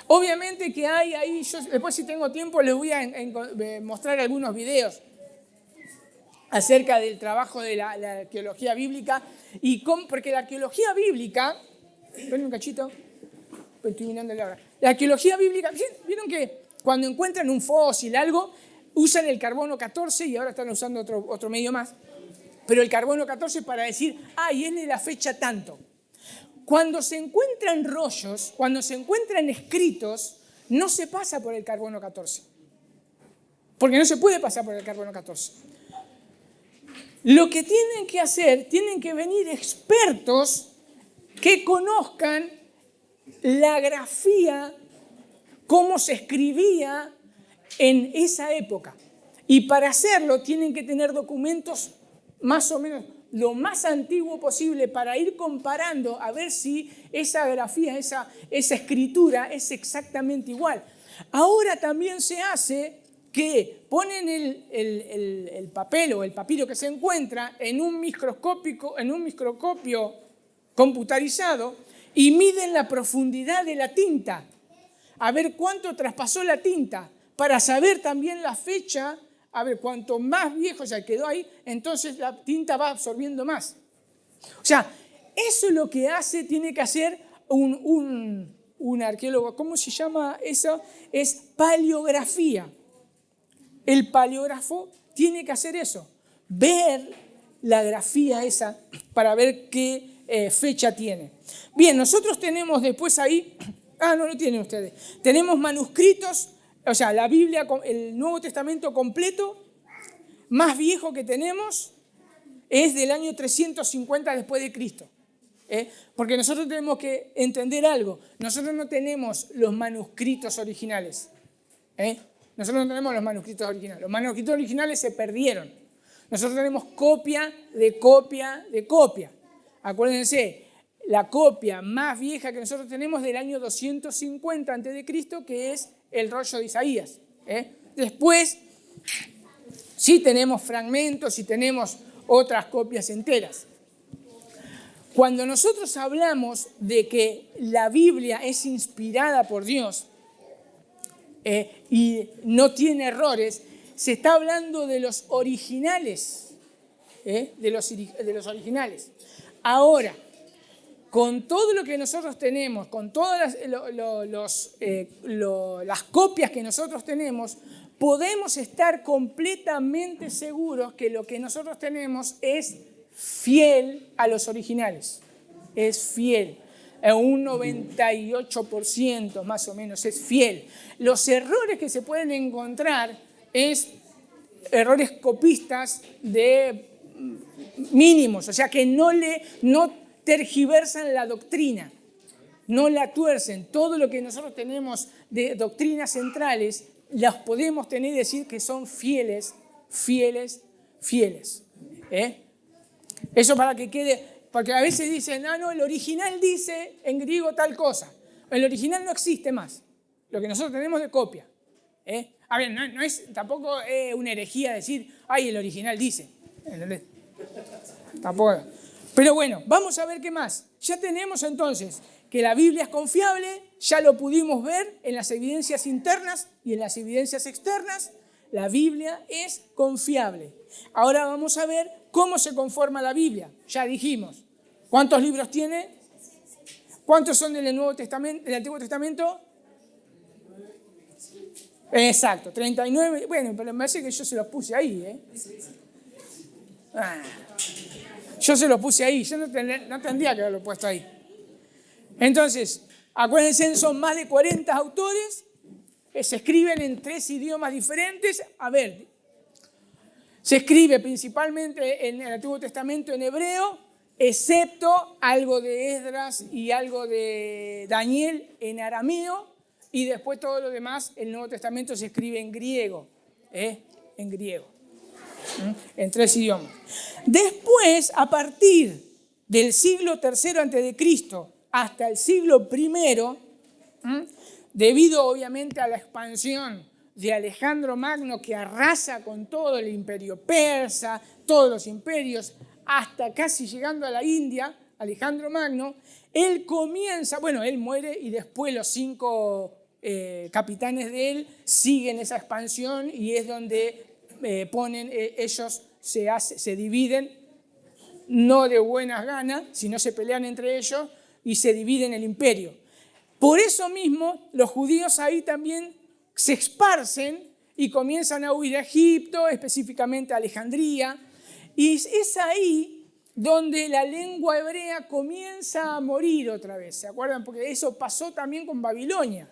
Obviamente que hay ahí, yo después si tengo tiempo les voy a mostrar algunos videos acerca del trabajo de la arqueología bíblica, porque la arqueología bíblica, ven un cachito, estoy mirando la hora. La arqueología bíblica, vieron que cuando encuentran un fósil, algo, usan el carbono 14 y ahora están usando otro medio más, pero el carbono 14 para decir, y es de la fecha tanto. Cuando se encuentran rollos, cuando se encuentran escritos, no se pasa por el carbono 14, porque no se puede pasar por el carbono 14. Lo que tienen que hacer, tienen que venir expertos que conozcan la grafía, cómo se escribía en esa época. Y para hacerlo tienen que tener documentos más o menos lo más antiguo posible para ir comparando a ver si esa grafía, esa escritura es exactamente igual. Ahora también se hace que ponen el papel o el papiro que se encuentra en un microscopio computarizado y miden la profundidad de la tinta, a ver cuánto traspasó la tinta, para saber también la fecha, a ver cuanto más viejo ya quedó ahí, entonces la tinta va absorbiendo más. O sea, eso es lo que tiene que hacer un arqueólogo. ¿Cómo se llama eso? Es paleografía. El paleógrafo tiene que hacer eso, ver la grafía esa para ver qué fecha tiene. Bien, nosotros tenemos después ahí, no lo tienen ustedes, tenemos manuscritos, o sea, la Biblia, el Nuevo Testamento completo, más viejo que tenemos, es del año 350 después de Cristo. Porque nosotros tenemos que entender algo, nosotros no tenemos los manuscritos originales. Nosotros no tenemos los manuscritos originales. Los manuscritos originales se perdieron. Nosotros tenemos copia de copia de copia. Acuérdense, la copia más vieja que nosotros tenemos es del año 250 a.C., que es el rollo de Isaías. Después, sí tenemos fragmentos y tenemos otras copias enteras. Cuando nosotros hablamos de que la Biblia es inspirada por Dios, y no tiene errores, se está hablando de los originales, de los originales. Ahora, con todo lo que nosotros tenemos, con todas las copias que nosotros tenemos, podemos estar completamente seguros que lo que nosotros tenemos es fiel a los originales, es fiel. Un 98% más o menos es fiel. Los errores que se pueden encontrar es errores copistas de mínimos, o sea que no tergiversan la doctrina, no la tuercen. Todo lo que nosotros tenemos de doctrinas centrales las podemos tener y decir que son fieles. Eso para que quede. Porque a veces dicen, no, el original dice en griego tal cosa. El original no existe más. Lo que nosotros tenemos de copia. A ver, no es tampoco una herejía decir, el original dice. ¿Entendés? Tampoco. Pero bueno, vamos a ver qué más. Ya tenemos entonces que la Biblia es confiable, ya lo pudimos ver en las evidencias internas y en las evidencias externas. La Biblia es confiable. Ahora vamos a ver cómo se conforma la Biblia. Ya dijimos. ¿Cuántos libros tiene? ¿Cuántos son del Nuevo Testamento, del Antiguo Testamento? Exacto, 39. Bueno, pero me parece que yo se los puse ahí. Yo se los puse ahí. Yo no tendría que haberlo puesto ahí. Entonces, acuérdense, son más de 40 autores. Se escriben en 3 idiomas diferentes. A ver, Se escribe principalmente en el Antiguo Testamento en hebreo, excepto algo de Esdras y algo de Daniel en arameo, y después todo lo demás, el Nuevo Testamento se escribe en griego, en griego, en 3 idiomas. Después, a partir del siglo III a.C. hasta el siglo I, debido obviamente a la expansión de Alejandro Magno, que arrasa con todo el imperio persa, todos los imperios, hasta casi llegando a la India, Alejandro Magno, él comienza, bueno, él muere y después los 5 capitanes de él siguen esa expansión y es donde ellos se dividen, no de buenas ganas, sino se pelean entre ellos y se dividen el imperio. Por eso mismo, los judíos ahí también se esparcen y comienzan a huir a Egipto, específicamente a Alejandría, y es ahí donde la lengua hebrea comienza a morir otra vez, ¿se acuerdan? Porque eso pasó también con Babilonia.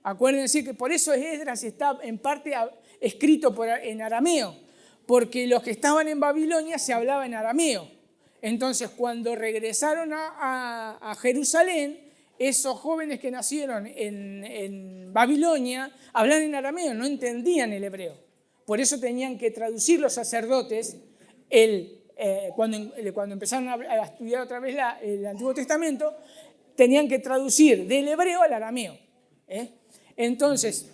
Acuérdense que por eso Esdras está en parte escrito en arameo, porque los que estaban en Babilonia se hablaba en arameo. Entonces, cuando regresaron a Jerusalén, esos jóvenes que nacieron en Babilonia hablaban en arameo, no entendían el hebreo. Por eso tenían que traducir los sacerdotes cuando empezaron a estudiar otra vez el Antiguo Testamento, tenían que traducir del hebreo al arameo. Entonces,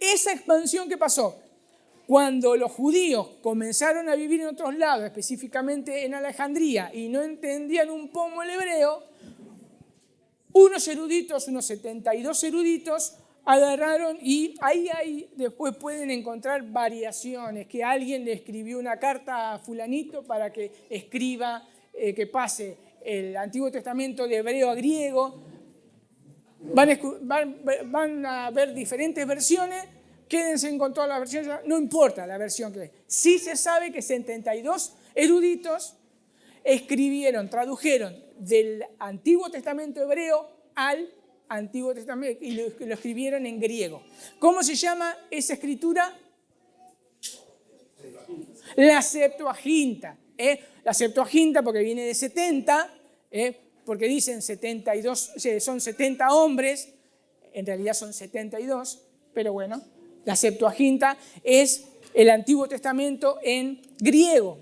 esa expansión que pasó, cuando los judíos comenzaron a vivir en otros lados, específicamente en Alejandría, y no entendían un pomo el hebreo, unos 72 eruditos, agarraron y ahí después pueden encontrar variaciones, que alguien le escribió una carta a fulanito para que escriba, que pase el Antiguo Testamento de hebreo a griego. Van a ver diferentes versiones, quédense con todas las versiones, no importa la versión que es. Sí se sabe que 72 eruditos tradujeron del Antiguo Testamento hebreo al Antiguo Testamento y lo escribieron en griego. ¿Cómo se llama esa escritura? La Septuaginta. La Septuaginta porque viene de 70, porque dicen 72, son 70 hombres, en realidad son 72, pero bueno, la Septuaginta es el Antiguo Testamento en griego,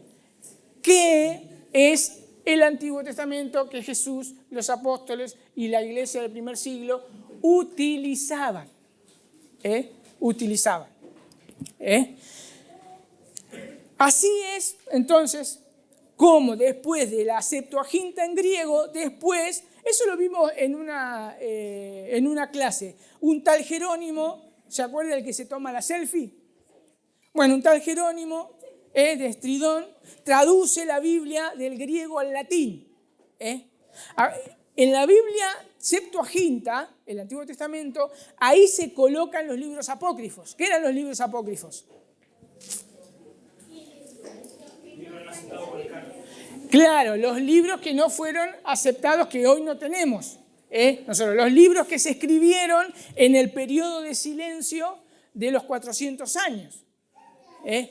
que es el Antiguo Testamento que Jesús, los apóstoles y la iglesia del primer siglo utilizaban. Así es, entonces, como después de la Septuaginta en griego, después, eso lo vimos en una clase, un tal Jerónimo, ¿se acuerda el que se toma la selfie? Bueno, un tal Jerónimo de Estridón traduce la Biblia del griego al latín. En la Biblia Septuaginta, el Antiguo Testamento, ahí se colocan los libros apócrifos. ¿Qué eran los libros apócrifos? Claro, los libros que no fueron aceptados, que hoy no tenemos. Nosotros, los libros que se escribieron en el periodo de silencio de los 400 años.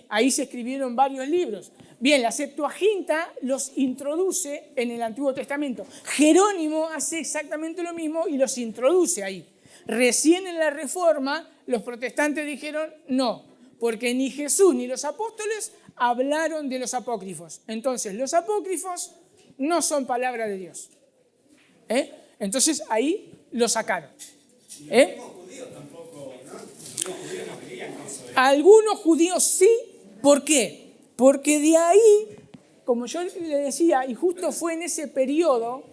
Ahí se escribieron varios libros. Bien, la Septuaginta los introduce en el Antiguo Testamento. Jerónimo hace exactamente lo mismo y los introduce ahí. Recién en la Reforma los protestantes dijeron no, porque ni Jesús ni los apóstoles hablaron de los apócrifos. Entonces, los apócrifos no son palabra de Dios. Entonces, ahí lo sacaron. Algunos judíos sí. ¿Por qué? Porque de ahí, como yo le decía, y justo fue en ese periodo,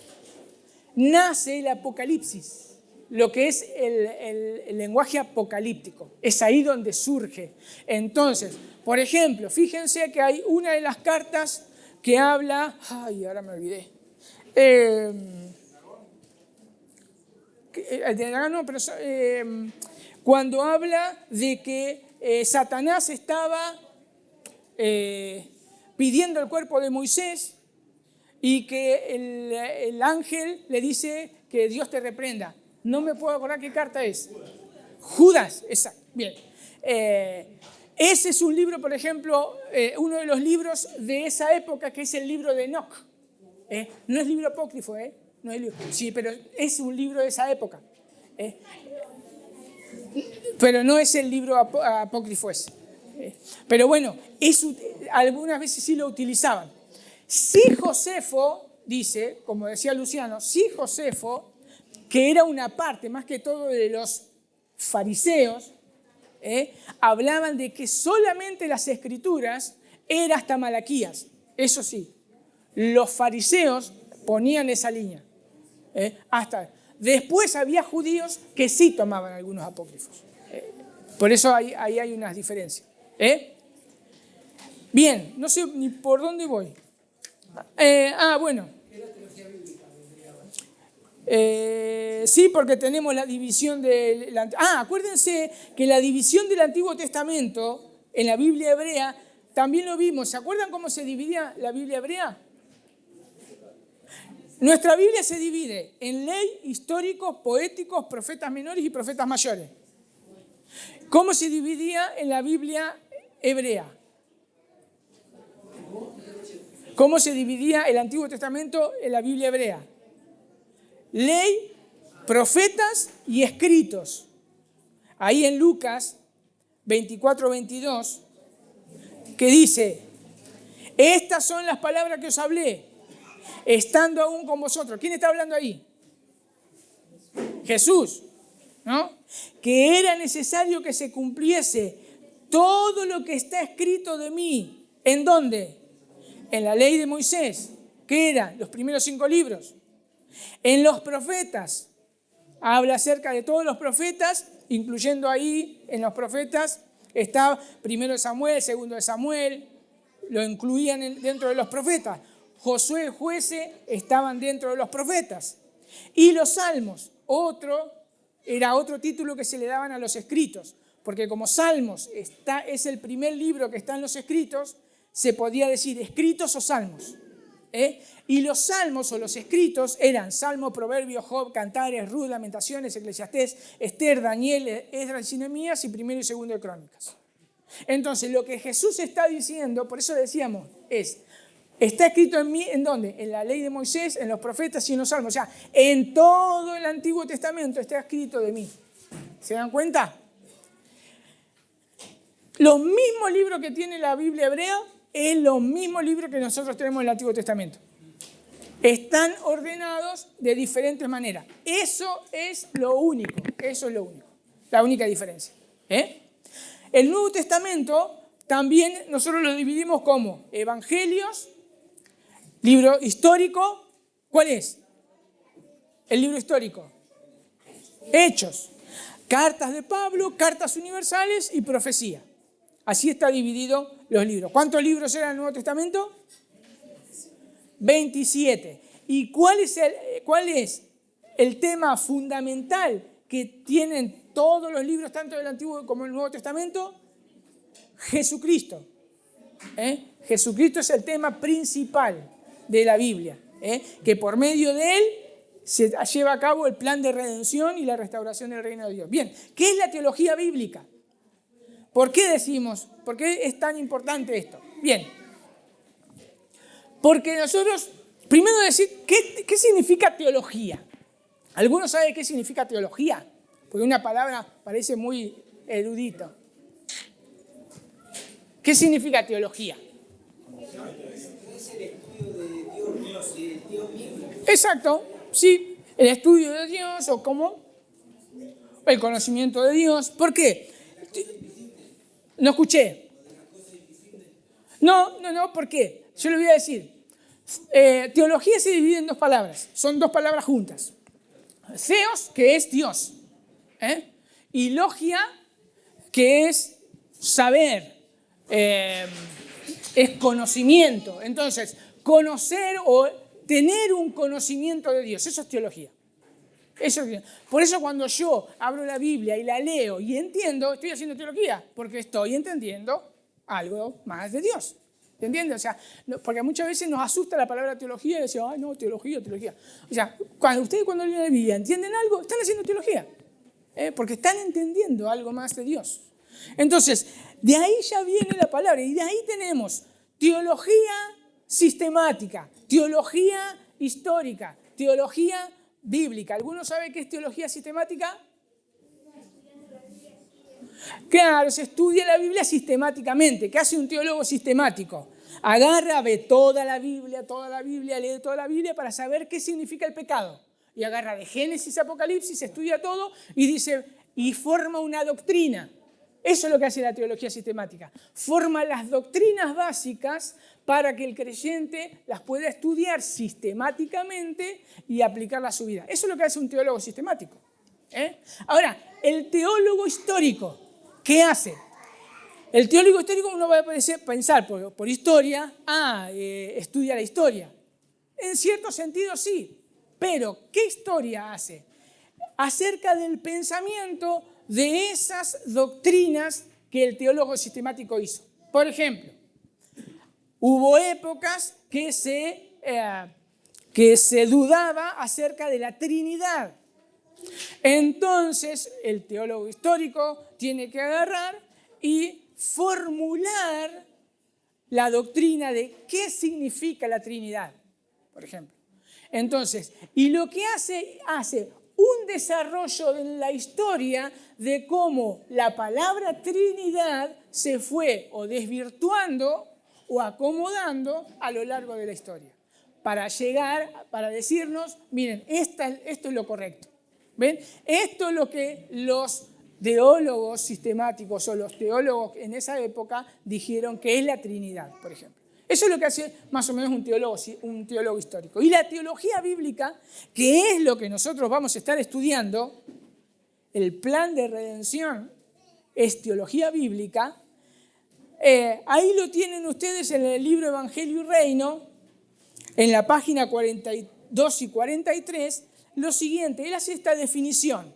nace el Apocalipsis, lo que es el lenguaje apocalíptico. Es ahí donde surge. Entonces, por ejemplo, fíjense que hay una de las cartas que habla... Ay, ahora me olvidé. Cuando habla de que Satanás estaba pidiendo el cuerpo de Moisés y que el ángel le dice que Dios te reprenda. No me puedo acordar qué carta es. Judas, exacto. Bien. Ese es un libro, por ejemplo, uno de los libros de esa época, que es el libro de Enoch. No es libro apócrifo, no es libro. Sí, pero es un libro de esa época. Pero no es el libro apócrifo ese. Pero bueno, algunas veces sí lo utilizaban. Sí, Josefo, dice, como decía Luciano, sí, Josefo, que era una parte más que todo de los fariseos, hablaban de que solamente las escrituras era hasta Malaquías. Eso sí, los fariseos ponían esa línea. Después había judíos que sí tomaban algunos apócrifos. Por eso ahí hay unas diferencias. Bien, no sé ni por dónde voy. Bueno. Sí, porque tenemos la división del... acuérdense que la división del Antiguo Testamento en la Biblia hebrea también lo vimos. ¿Se acuerdan cómo se dividía la Biblia hebrea? Nuestra Biblia se divide en ley, históricos, poéticos, profetas menores y profetas mayores. ¿Cómo se dividía en la Biblia hebrea? ¿Cómo se dividía el Antiguo Testamento en la Biblia hebrea? Ley, profetas y escritos. Ahí en Lucas 24:22, que dice, estas son las palabras que os hablé, estando aún con vosotros. ¿Quién está hablando ahí? Jesús, ¿no? Que era necesario que se cumpliese todo lo que está escrito de mí. ¿En dónde? En la ley de Moisés, que eran los primeros 5 libros. En los profetas, habla acerca de todos los profetas, incluyendo ahí en los profetas, está primero de Samuel, segundo de Samuel, lo incluían dentro de los profetas. Josué y Jueces estaban dentro de los profetas. Y los salmos, era otro título que se le daban a los escritos, porque como Salmos es el primer libro que está en los escritos, se podía decir escritos o salmos. Y los salmos o los escritos eran Salmo, Proverbio, Job, Cantares, Ruth, Lamentaciones, Eclesiastés, Esther, Daniel, Esdras y Nehemías y primero y segundo de Crónicas. Entonces, lo que Jesús está diciendo, por eso decíamos, está escrito en mí, ¿en dónde? En la ley de Moisés, en los profetas y en los salmos. O sea, en todo el Antiguo Testamento está escrito de mí. ¿Se dan cuenta? Los mismos libros que tiene la Biblia hebrea es los mismos libros que nosotros tenemos en el Antiguo Testamento. Están ordenados de diferentes maneras. Eso es lo único. La única diferencia. El Nuevo Testamento también nosotros lo dividimos como evangelios, libro histórico. ¿Cuál es? El libro histórico. Hechos. Cartas de Pablo, cartas universales y profecía. Así está dividido los libros. ¿Cuántos libros eran en el Nuevo Testamento? 27. ¿Y cuál es el tema fundamental que tienen todos los libros, tanto del Antiguo como del Nuevo Testamento? Jesucristo. Jesucristo es el tema principal de la Biblia, que por medio de él se lleva a cabo el plan de redención y la restauración del reino de Dios. Bien, ¿qué es la teología bíblica? ¿Por qué es tan importante esto? Bien, porque nosotros, primero decir, ¿qué significa teología? ¿Alguno sabe qué significa teología? Porque una palabra parece muy erudita. ¿Qué significa teología? Es el estudio de Dios y del Dios mismo. Exacto, sí, el estudio de Dios o como el conocimiento de Dios. ¿Por qué? No escuché. No, ¿por qué? Yo le voy a decir. Teología se divide en 2 palabras. Son 2 palabras juntas. Theos, que es Dios. Y logia, que es saber. Es conocimiento. Entonces, conocer o tener un conocimiento de Dios. Eso es teología. Por eso cuando yo abro la Biblia y la leo y entiendo, estoy haciendo teología, porque estoy entendiendo algo más de Dios. ¿Te entiendes? O sea, porque muchas veces nos asusta la palabra teología y decimos, ay no, teología. O sea, ustedes cuando leen la Biblia entienden algo, están haciendo teología, porque están entendiendo algo más de Dios. Entonces, de ahí ya viene la palabra y de ahí tenemos teología sistemática, teología histórica, teología bíblica. ¿Alguno sabe qué es teología sistemática? Claro, se estudia la Biblia sistemáticamente. ¿Qué hace un teólogo sistemático? Agarra, ve toda la Biblia, lee toda la Biblia para saber qué significa el pecado. Y agarra de Génesis a Apocalipsis, estudia todo y dice, y forma una doctrina. Eso es lo que hace la teología sistemática. Forma las doctrinas básicas para que el creyente las pueda estudiar sistemáticamente y aplicarlas a su vida. Eso es lo que hace un teólogo sistemático. Ahora, el teólogo histórico, ¿qué hace? El teólogo histórico uno va a pensar por historia, estudia la historia. En cierto sentido sí, pero ¿qué historia hace? Acerca del pensamiento de esas doctrinas que el teólogo sistemático hizo. Por ejemplo, hubo épocas que se dudaba acerca de la Trinidad. Entonces, el teólogo histórico tiene que agarrar y formular la doctrina de qué significa la Trinidad, por ejemplo. Entonces, y lo que hace un desarrollo en la historia de cómo la palabra Trinidad se fue o desvirtuando o acomodando a lo largo de la historia, para decirnos, miren, esto es lo correcto. ¿Ven? Esto es lo que los teólogos sistemáticos o los teólogos en esa época dijeron que es la Trinidad, por ejemplo. Eso es lo que hace más o menos un teólogo histórico. Y la teología bíblica, que es lo que nosotros vamos a estar estudiando, el plan de redención es teología bíblica. Ahí lo tienen ustedes en el libro Evangelio y Reino, en la página 42 y 43, lo siguiente, él hace esta definición.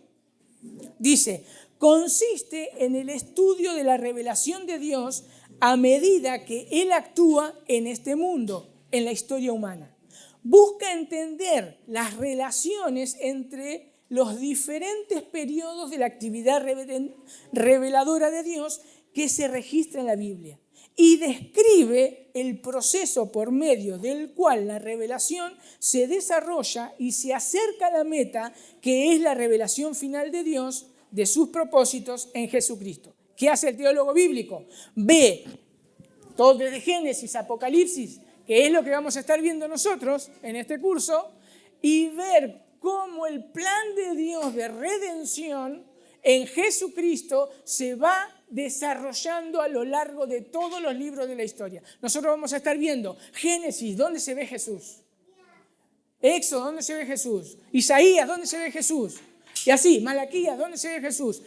Dice, consiste en el estudio de la revelación de Dios a medida que Él actúa en este mundo, en la historia humana. Busca entender las relaciones entre los diferentes periodos de la actividad reveladora de Dios que se registra en la Biblia y describe el proceso por medio del cual la revelación se desarrolla y se acerca a la meta, que es la revelación final de Dios, de sus propósitos en Jesucristo. ¿Qué hace el teólogo bíblico? Ve todo desde Génesis, Apocalipsis, que es lo que vamos a estar viendo nosotros en este curso, y ver cómo el plan de Dios de redención en Jesucristo se va desarrollando a lo largo de todos los libros de la historia. Nosotros vamos a estar viendo Génesis, ¿dónde se ve Jesús? Éxodo, ¿dónde se ve Jesús? Isaías, ¿dónde se ve Jesús? Y así, Malaquías, ¿dónde se ve Jesús?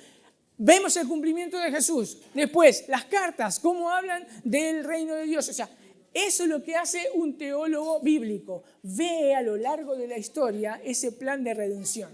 Vemos el cumplimiento de Jesús. Después, las cartas, cómo hablan del reino de Dios. O sea, eso es lo que hace un teólogo bíblico. Ve a lo largo de la historia ese plan de redención.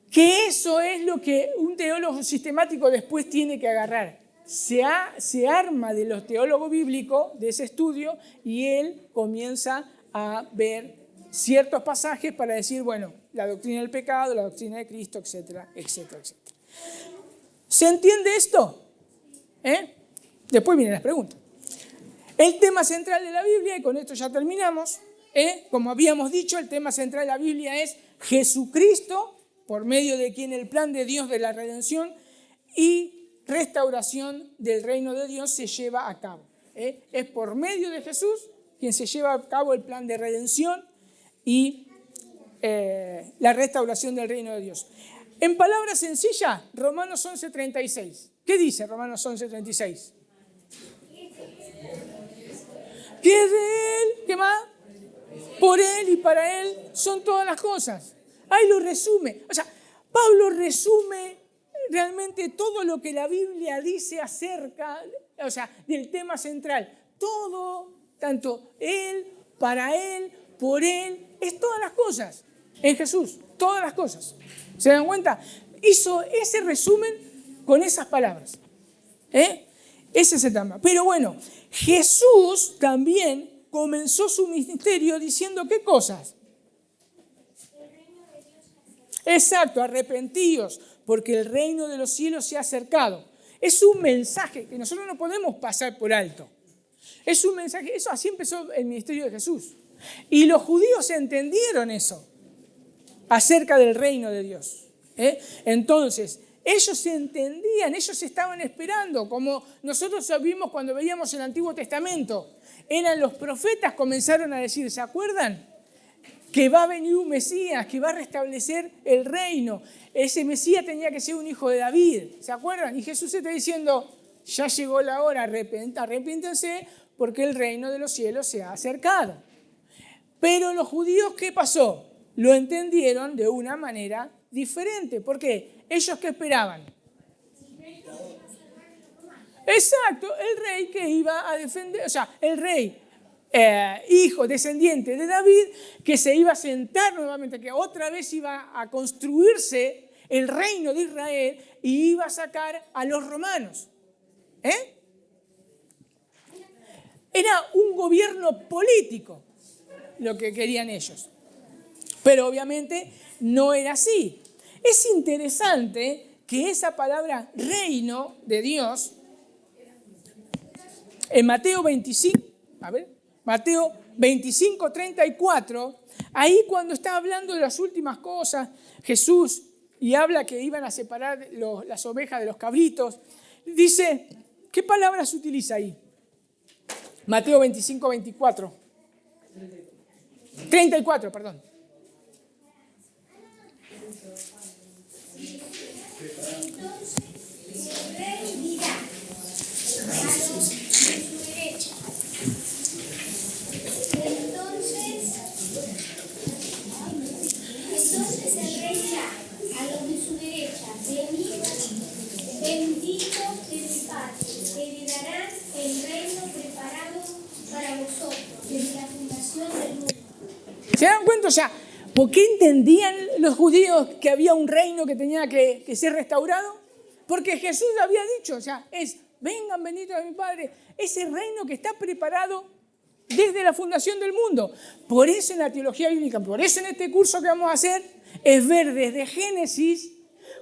Que eso es lo que un teólogo sistemático después tiene que agarrar. Se arma de los teólogos bíblicos, de ese estudio, y él comienza a ver ciertos pasajes para decir, bueno, la doctrina del pecado, la doctrina de Cristo, etcétera, etcétera, etcétera. ¿Se entiende esto? Después vienen las preguntas. El tema central de la Biblia, y con esto ya terminamos, como habíamos dicho, el tema central de la Biblia es Jesucristo, por medio de quien el plan de Dios de la redención y restauración del reino de Dios se lleva a cabo. Es por medio de Jesús quien se lleva a cabo el plan de redención y la restauración del reino de Dios. En palabras sencillas, Romanos 11:36. ¿Qué dice Romanos 11:36? Que de Él, ¿qué más? Por Él y para Él son todas las cosas. Ahí lo resume. O sea, Pablo resume realmente todo lo que la Biblia dice acerca, o sea, del tema central. Todo, tanto Él, para Él, por Él, es todas las cosas. En Jesús, todas las cosas. ¿Se dan cuenta? Hizo ese resumen con esas palabras. Ese es el tema. Pero bueno, Jesús también comenzó su ministerio diciendo ¿qué cosas? Exacto, arrepentíos, porque el reino de los cielos se ha acercado. Es un mensaje que nosotros no podemos pasar por alto. Es un mensaje, eso así empezó el ministerio de Jesús. Y los judíos entendieron eso acerca del reino de Dios. Entonces, ellos entendían, ellos estaban esperando, como nosotros vimos cuando veíamos el Antiguo Testamento. Eran los profetas, comenzaron a decir, ¿se acuerdan? Que va a venir un Mesías, que va a restablecer el reino. Ese Mesías tenía que ser un hijo de David, ¿se acuerdan? Y Jesús está diciendo, ya llegó la hora, arrepiéntanse porque el reino de los cielos se ha acercado. Pero los judíos, ¿qué pasó? Lo entendieron de una manera diferente. ¿Por qué? ¿Ellos qué esperaban? Exacto, el rey que iba a defender, o sea, el rey, hijo, descendiente de David, que se iba a sentar nuevamente, que otra vez iba a construirse el reino de Israel y iba a sacar a los romanos. Era un gobierno político lo que querían ellos. Pero obviamente no era así. Es interesante que esa palabra reino de Dios, en Mateo 25, 34, ahí cuando está hablando de las últimas cosas, Jesús, y habla que iban a separar las ovejas de los cabritos, dice, ¿qué palabras utiliza ahí? Mateo 25, 34, perdón. Entonces el rey dirá a los de su derecha, venid, benditos de mi Padre, heredarán el reino preparado para vosotros desde la fundación del mundo. ¿Se dan cuenta? O sea, ¿por qué entendían los judíos que había un reino que tenía que ser restaurado? Porque Jesús había dicho, o sea, vengan benditos de mi Padre, ese reino que está preparado desde la fundación del mundo. Por eso en la teología bíblica, por eso en este curso que vamos a hacer, es ver desde Génesis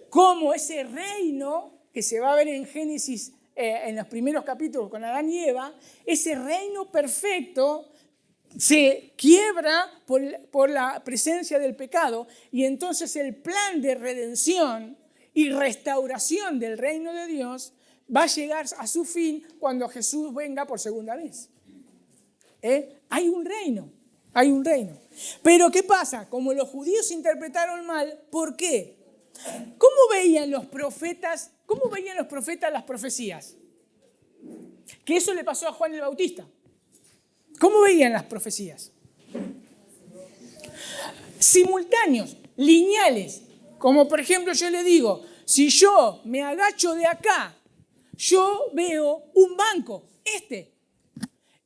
cómo ese reino, que se va a ver en Génesis en los primeros capítulos con Adán y Eva, ese reino perfecto se quiebra por la presencia del pecado y entonces el plan de redención y restauración del reino de Dios va a llegar a su fin cuando Jesús venga por segunda vez. Hay un reino. Pero ¿qué pasa? Como los judíos interpretaron mal, ¿por qué? ¿Cómo veían los profetas las profecías? Que eso le pasó a Juan el Bautista. ¿Cómo veían las profecías? Simultáneos, lineales. Como por ejemplo yo le digo, si yo me agacho de acá, yo veo un banco,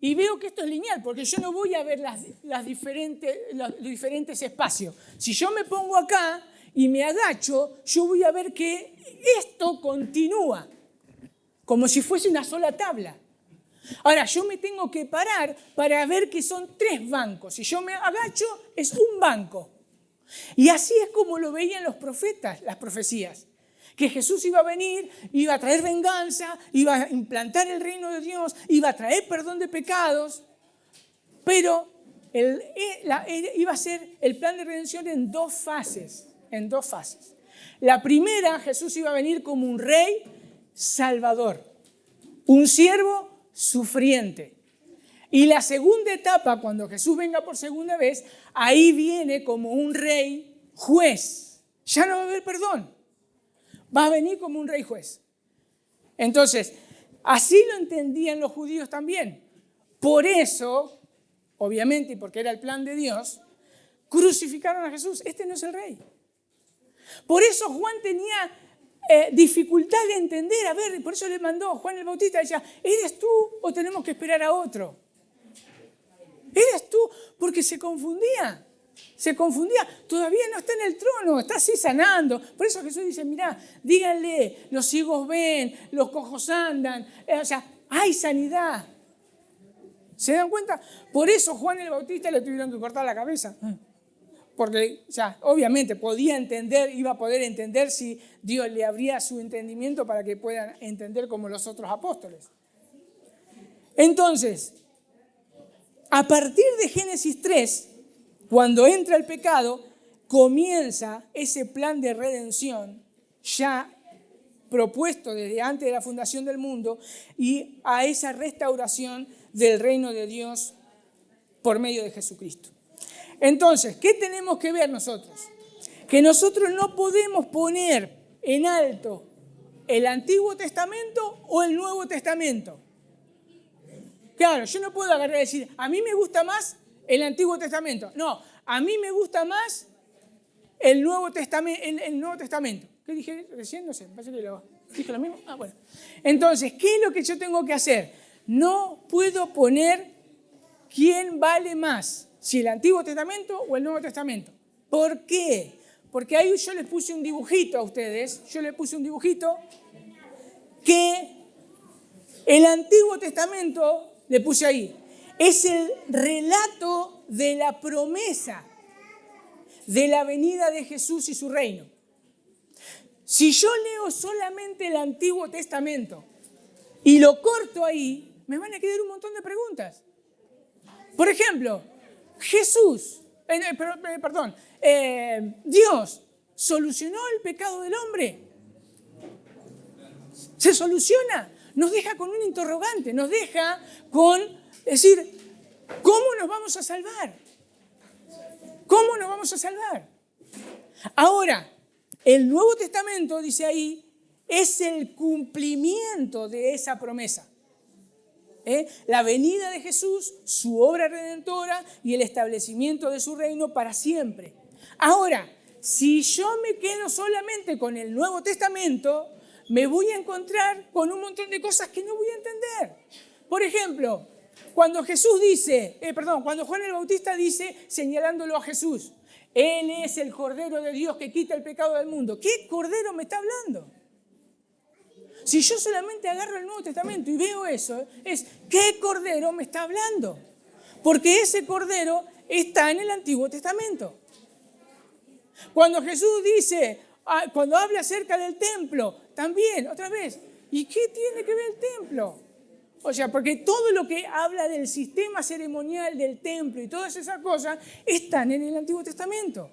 y veo que esto es lineal, porque yo no voy a ver los diferentes espacios. Si yo me pongo acá y me agacho, yo voy a ver que esto continúa, como si fuese una sola tabla. Ahora, yo me tengo que parar para ver que son 3 bancos. Si yo me agacho, es un banco. Y así es como lo veían los profetas, las profecías. Que Jesús iba a venir, iba a traer venganza, iba a implantar el reino de Dios, iba a traer perdón de pecados, pero iba a ser el plan de redención en 2 fases. La primera, Jesús iba a venir como un rey salvador, un siervo sufriente. Y la segunda etapa, cuando Jesús venga por segunda vez, ahí viene como un rey juez. Ya no va a haber perdón. Va a venir como un rey juez. Entonces, así lo entendían los judíos también. Por eso, obviamente, y porque era el plan de Dios, crucificaron a Jesús. Este no es el rey. Por eso Juan tenía dificultad de entender. A ver, por eso le mandó Juan el Bautista. Decía, ¿eres tú o tenemos que esperar a otro? ¿Eres tú? Porque se confundía. Todavía no está en el trono, está así sanando. Por eso Jesús dice, mirá, díganle, los ciegos ven, los cojos andan. O sea, hay sanidad. ¿Se dan cuenta? Por eso Juan el Bautista le tuvieron que cortar la cabeza. porque obviamente podía entender, iba a poder entender si Dios le abría su entendimiento para que puedan entender como los otros apóstoles. Entonces, a partir de Génesis 3, cuando entra el pecado, comienza ese plan de redención ya propuesto desde antes de la fundación del mundo y a esa restauración del reino de Dios por medio de Jesucristo. Entonces, ¿qué tenemos que ver nosotros? Que nosotros no podemos poner en alto el Antiguo Testamento o el Nuevo Testamento. Claro, yo no puedo agarrar y decir, a mí me gusta más el Antiguo Testamento. No, a mí me gusta más el Nuevo Testamento. ¿Qué dije recién? No sé, me parece que dije lo mismo. Bueno. Entonces, ¿qué es lo que yo tengo que hacer? No puedo poner quién vale más, si el Antiguo Testamento o el Nuevo Testamento. ¿Por qué? Porque ahí yo les puse un dibujito a ustedes, que el Antiguo Testamento, le puse ahí, es el relato de la promesa de la venida de Jesús y su reino. Si yo leo solamente el Antiguo Testamento y lo corto ahí, me van a quedar un montón de preguntas. Por ejemplo, Dios solucionó el pecado del hombre. Se soluciona. Nos deja con un interrogante, nos deja con decir, ¿cómo nos vamos a salvar? ¿Cómo nos vamos a salvar? Ahora, el Nuevo Testamento, dice ahí, es el cumplimiento de esa promesa. La venida de Jesús, su obra redentora y el establecimiento de su reino para siempre. Ahora, si yo me quedo solamente con el Nuevo Testamento, me voy a encontrar con un montón de cosas que no voy a entender. Por ejemplo, cuando cuando Juan el Bautista dice, señalándolo a Jesús, Él es el Cordero de Dios que quita el pecado del mundo. ¿Qué Cordero me está hablando? Si yo solamente agarro el Nuevo Testamento y veo eso, ¿qué Cordero me está hablando? Porque ese Cordero está en el Antiguo Testamento. Cuando Jesús dice, cuando habla acerca del templo, también, otra vez, ¿y qué tiene que ver el templo? O sea, porque todo lo que habla del sistema ceremonial del templo y todas esas cosas están en el Antiguo Testamento.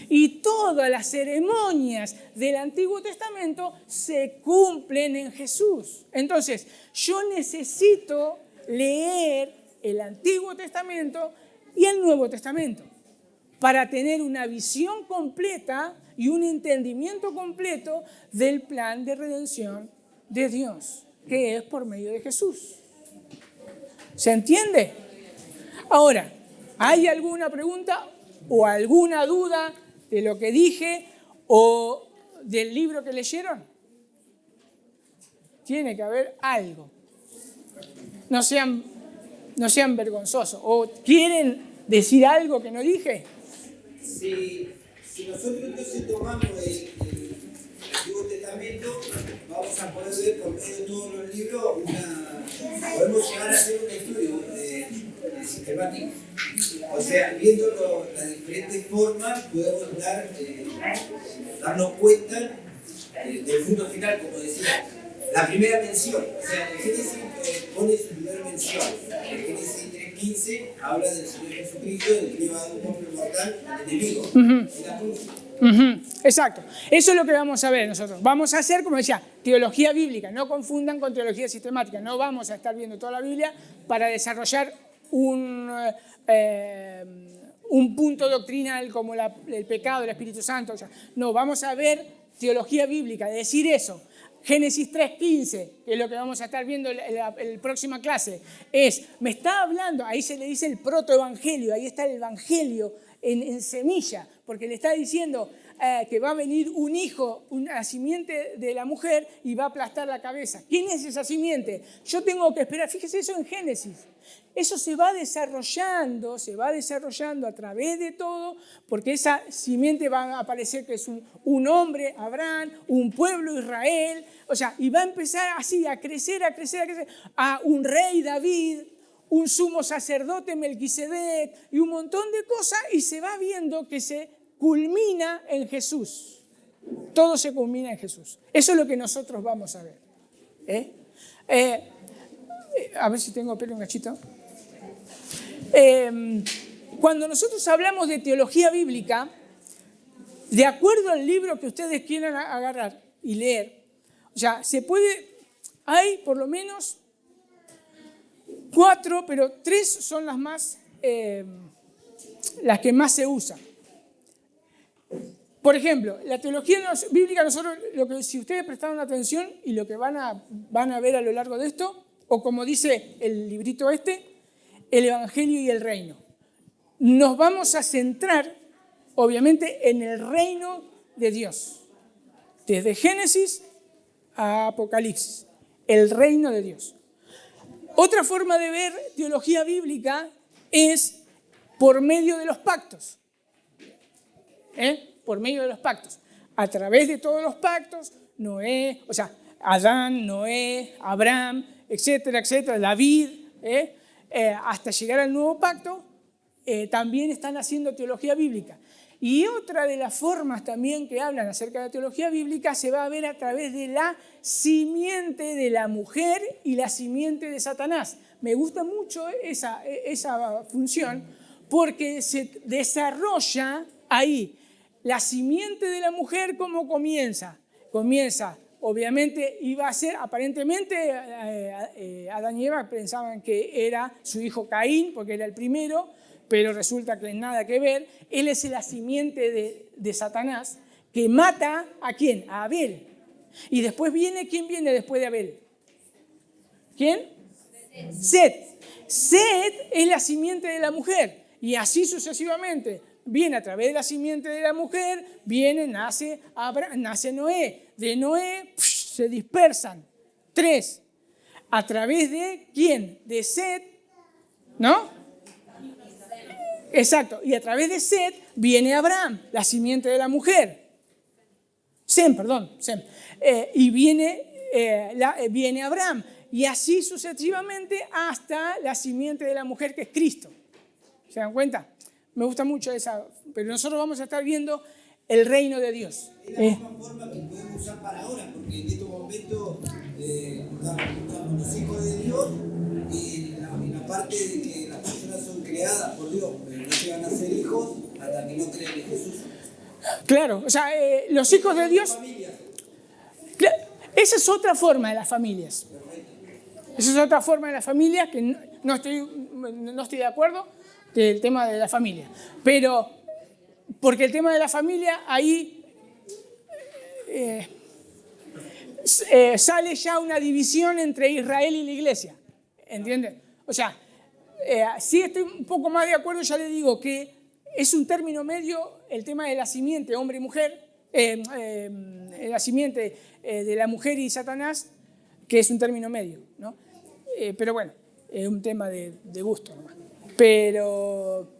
Y todas las ceremonias del Antiguo Testamento se cumplen en Jesús. Entonces, yo necesito leer el Antiguo Testamento y el Nuevo Testamento para tener una visión completa y un entendimiento completo del plan de redención de Dios, que es por medio de Jesús. ¿Se entiende? Ahora, ¿hay alguna pregunta o alguna duda de lo que dije o del libro que leyeron? Tiene que haber algo. No sean vergonzosos. ¿O quieren decir algo que no dije? Si nosotros entonces tomamos el Antiguo Testamento, vamos a poder ver por medio de todos los libros podemos llegar a hacer un estudio sistemático. O sea, viendo las diferentes formas, podemos darnos cuenta del punto final, como decía. La primera mención, o sea, el Génesis pone su primera mención. El Génesis 3:15 habla del Señor Jesucristo, del que lleva a un hombre mortal enemigo. Exacto. Eso es lo que vamos a ver nosotros. Vamos a hacer, como decía, teología bíblica. No confundan con teología sistemática. No vamos a estar viendo toda la Biblia para desarrollar un punto doctrinal como el pecado, el Espíritu Santo. O sea, no, vamos a ver teología bíblica, decir eso. Génesis 3:15, que es lo que vamos a estar viendo en la próxima clase, me está hablando, ahí se le dice el protoevangelio, ahí está el evangelio en semilla, porque le está diciendo que va a venir un hijo, una simiente de la mujer y va a aplastar la cabeza. ¿Quién es esa simiente? Yo tengo que esperar, fíjese eso en Génesis. Eso se va desarrollando a través de todo, porque esa simiente va a aparecer que es un hombre, Abraham, un pueblo, Israel, o sea, y va a empezar así a crecer, a un rey David, un sumo sacerdote, Melquisedec, y un montón de cosas, y se va viendo que se culmina en Jesús. Todo se culmina en Jesús. Eso es lo que nosotros vamos a ver. A ver si tengo pelo un cachito. Cuando nosotros hablamos de teología bíblica, de acuerdo al libro que ustedes quieran agarrar y leer, o sea, hay por lo menos 4, pero 3 son las que más se usan. Por ejemplo, la teología bíblica, nosotros, si ustedes prestaron atención y lo que van a ver a lo largo de esto, o como dice el librito el Evangelio y el reino. Nos vamos a centrar, obviamente, en el reino de Dios. Desde Génesis a Apocalipsis. El reino de Dios. Otra forma de ver teología bíblica es por medio de los pactos. Por medio de los pactos. A través de todos los pactos, Noé, o sea, Adán, Noé, Abraham, etcétera, etcétera, David, hasta llegar al nuevo pacto, también están haciendo teología bíblica. Y otra de las formas también que hablan acerca de la teología bíblica se va a ver a través de la simiente de la mujer y la simiente de Satanás. Me gusta mucho esa función porque se desarrolla ahí. La simiente de la mujer, ¿cómo comienza? Comienza, obviamente, iba a ser, aparentemente, Adán y Eva pensaban que era su hijo Caín, porque era el primero, pero resulta que nada que ver. Él es la simiente de Satanás, que mata ¿a quién? A Abel. Y después ¿quién viene después de Abel? ¿Quién? Set. Set es la simiente de la mujer, y así sucesivamente. Viene a través de la simiente de la mujer, nace Noé. De Noé se dispersan 3. ¿A través de quién? De Set, ¿no? Exacto. Y a través de Set viene Abraham, la simiente de la mujer. Sem. Y viene Abraham. Y así sucesivamente hasta la simiente de la mujer, que es Cristo. ¿Se dan cuenta? Me gusta mucho esa, pero nosotros vamos a estar viendo el reino de Dios. Es la misma forma que podemos usar para ahora, porque en este momento estamos los hijos de Dios y la parte de que las personas son creadas por Dios, pero no llegan a ser hijos hasta que no creen en Jesús. Claro, o sea, los hijos de Dios... Esa es otra forma de las familias. Esa es otra forma de las familias que no estoy de acuerdo. Del tema de la familia, pero porque el tema de la familia ahí sale ya una división entre Israel y la iglesia, ¿entiendes? O sea, sí estoy un poco más de acuerdo, ya le digo que es un término medio el tema de la simiente hombre y mujer, la simiente de la mujer y Satanás, que es un término medio, ¿no? Pero bueno, es un tema de gusto nomás. Pero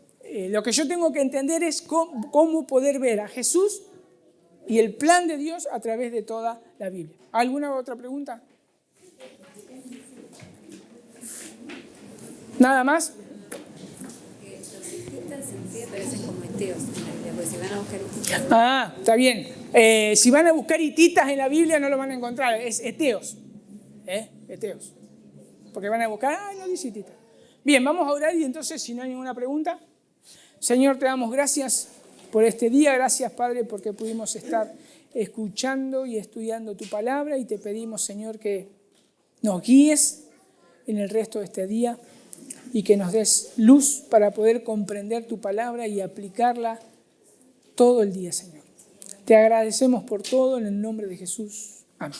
lo que yo tengo que entender es cómo poder ver a Jesús y el plan de Dios a través de toda la Biblia. ¿Alguna otra pregunta? ¿Nada más? Los hititas en sí aparecen como eteos en la Biblia, porque si van a buscar hititas... Ah, está bien. Si van a buscar hititas en la Biblia no lo van a encontrar, es eteos. Eteos. Porque van a buscar, no dice hititas. Bien, vamos a orar y entonces, si no hay ninguna pregunta, Señor, te damos gracias por este día. Gracias, Padre, porque pudimos estar escuchando y estudiando tu palabra y te pedimos, Señor, que nos guíes en el resto de este día y que nos des luz para poder comprender tu palabra y aplicarla todo el día, Señor. Te agradecemos por todo en el nombre de Jesús. Amén.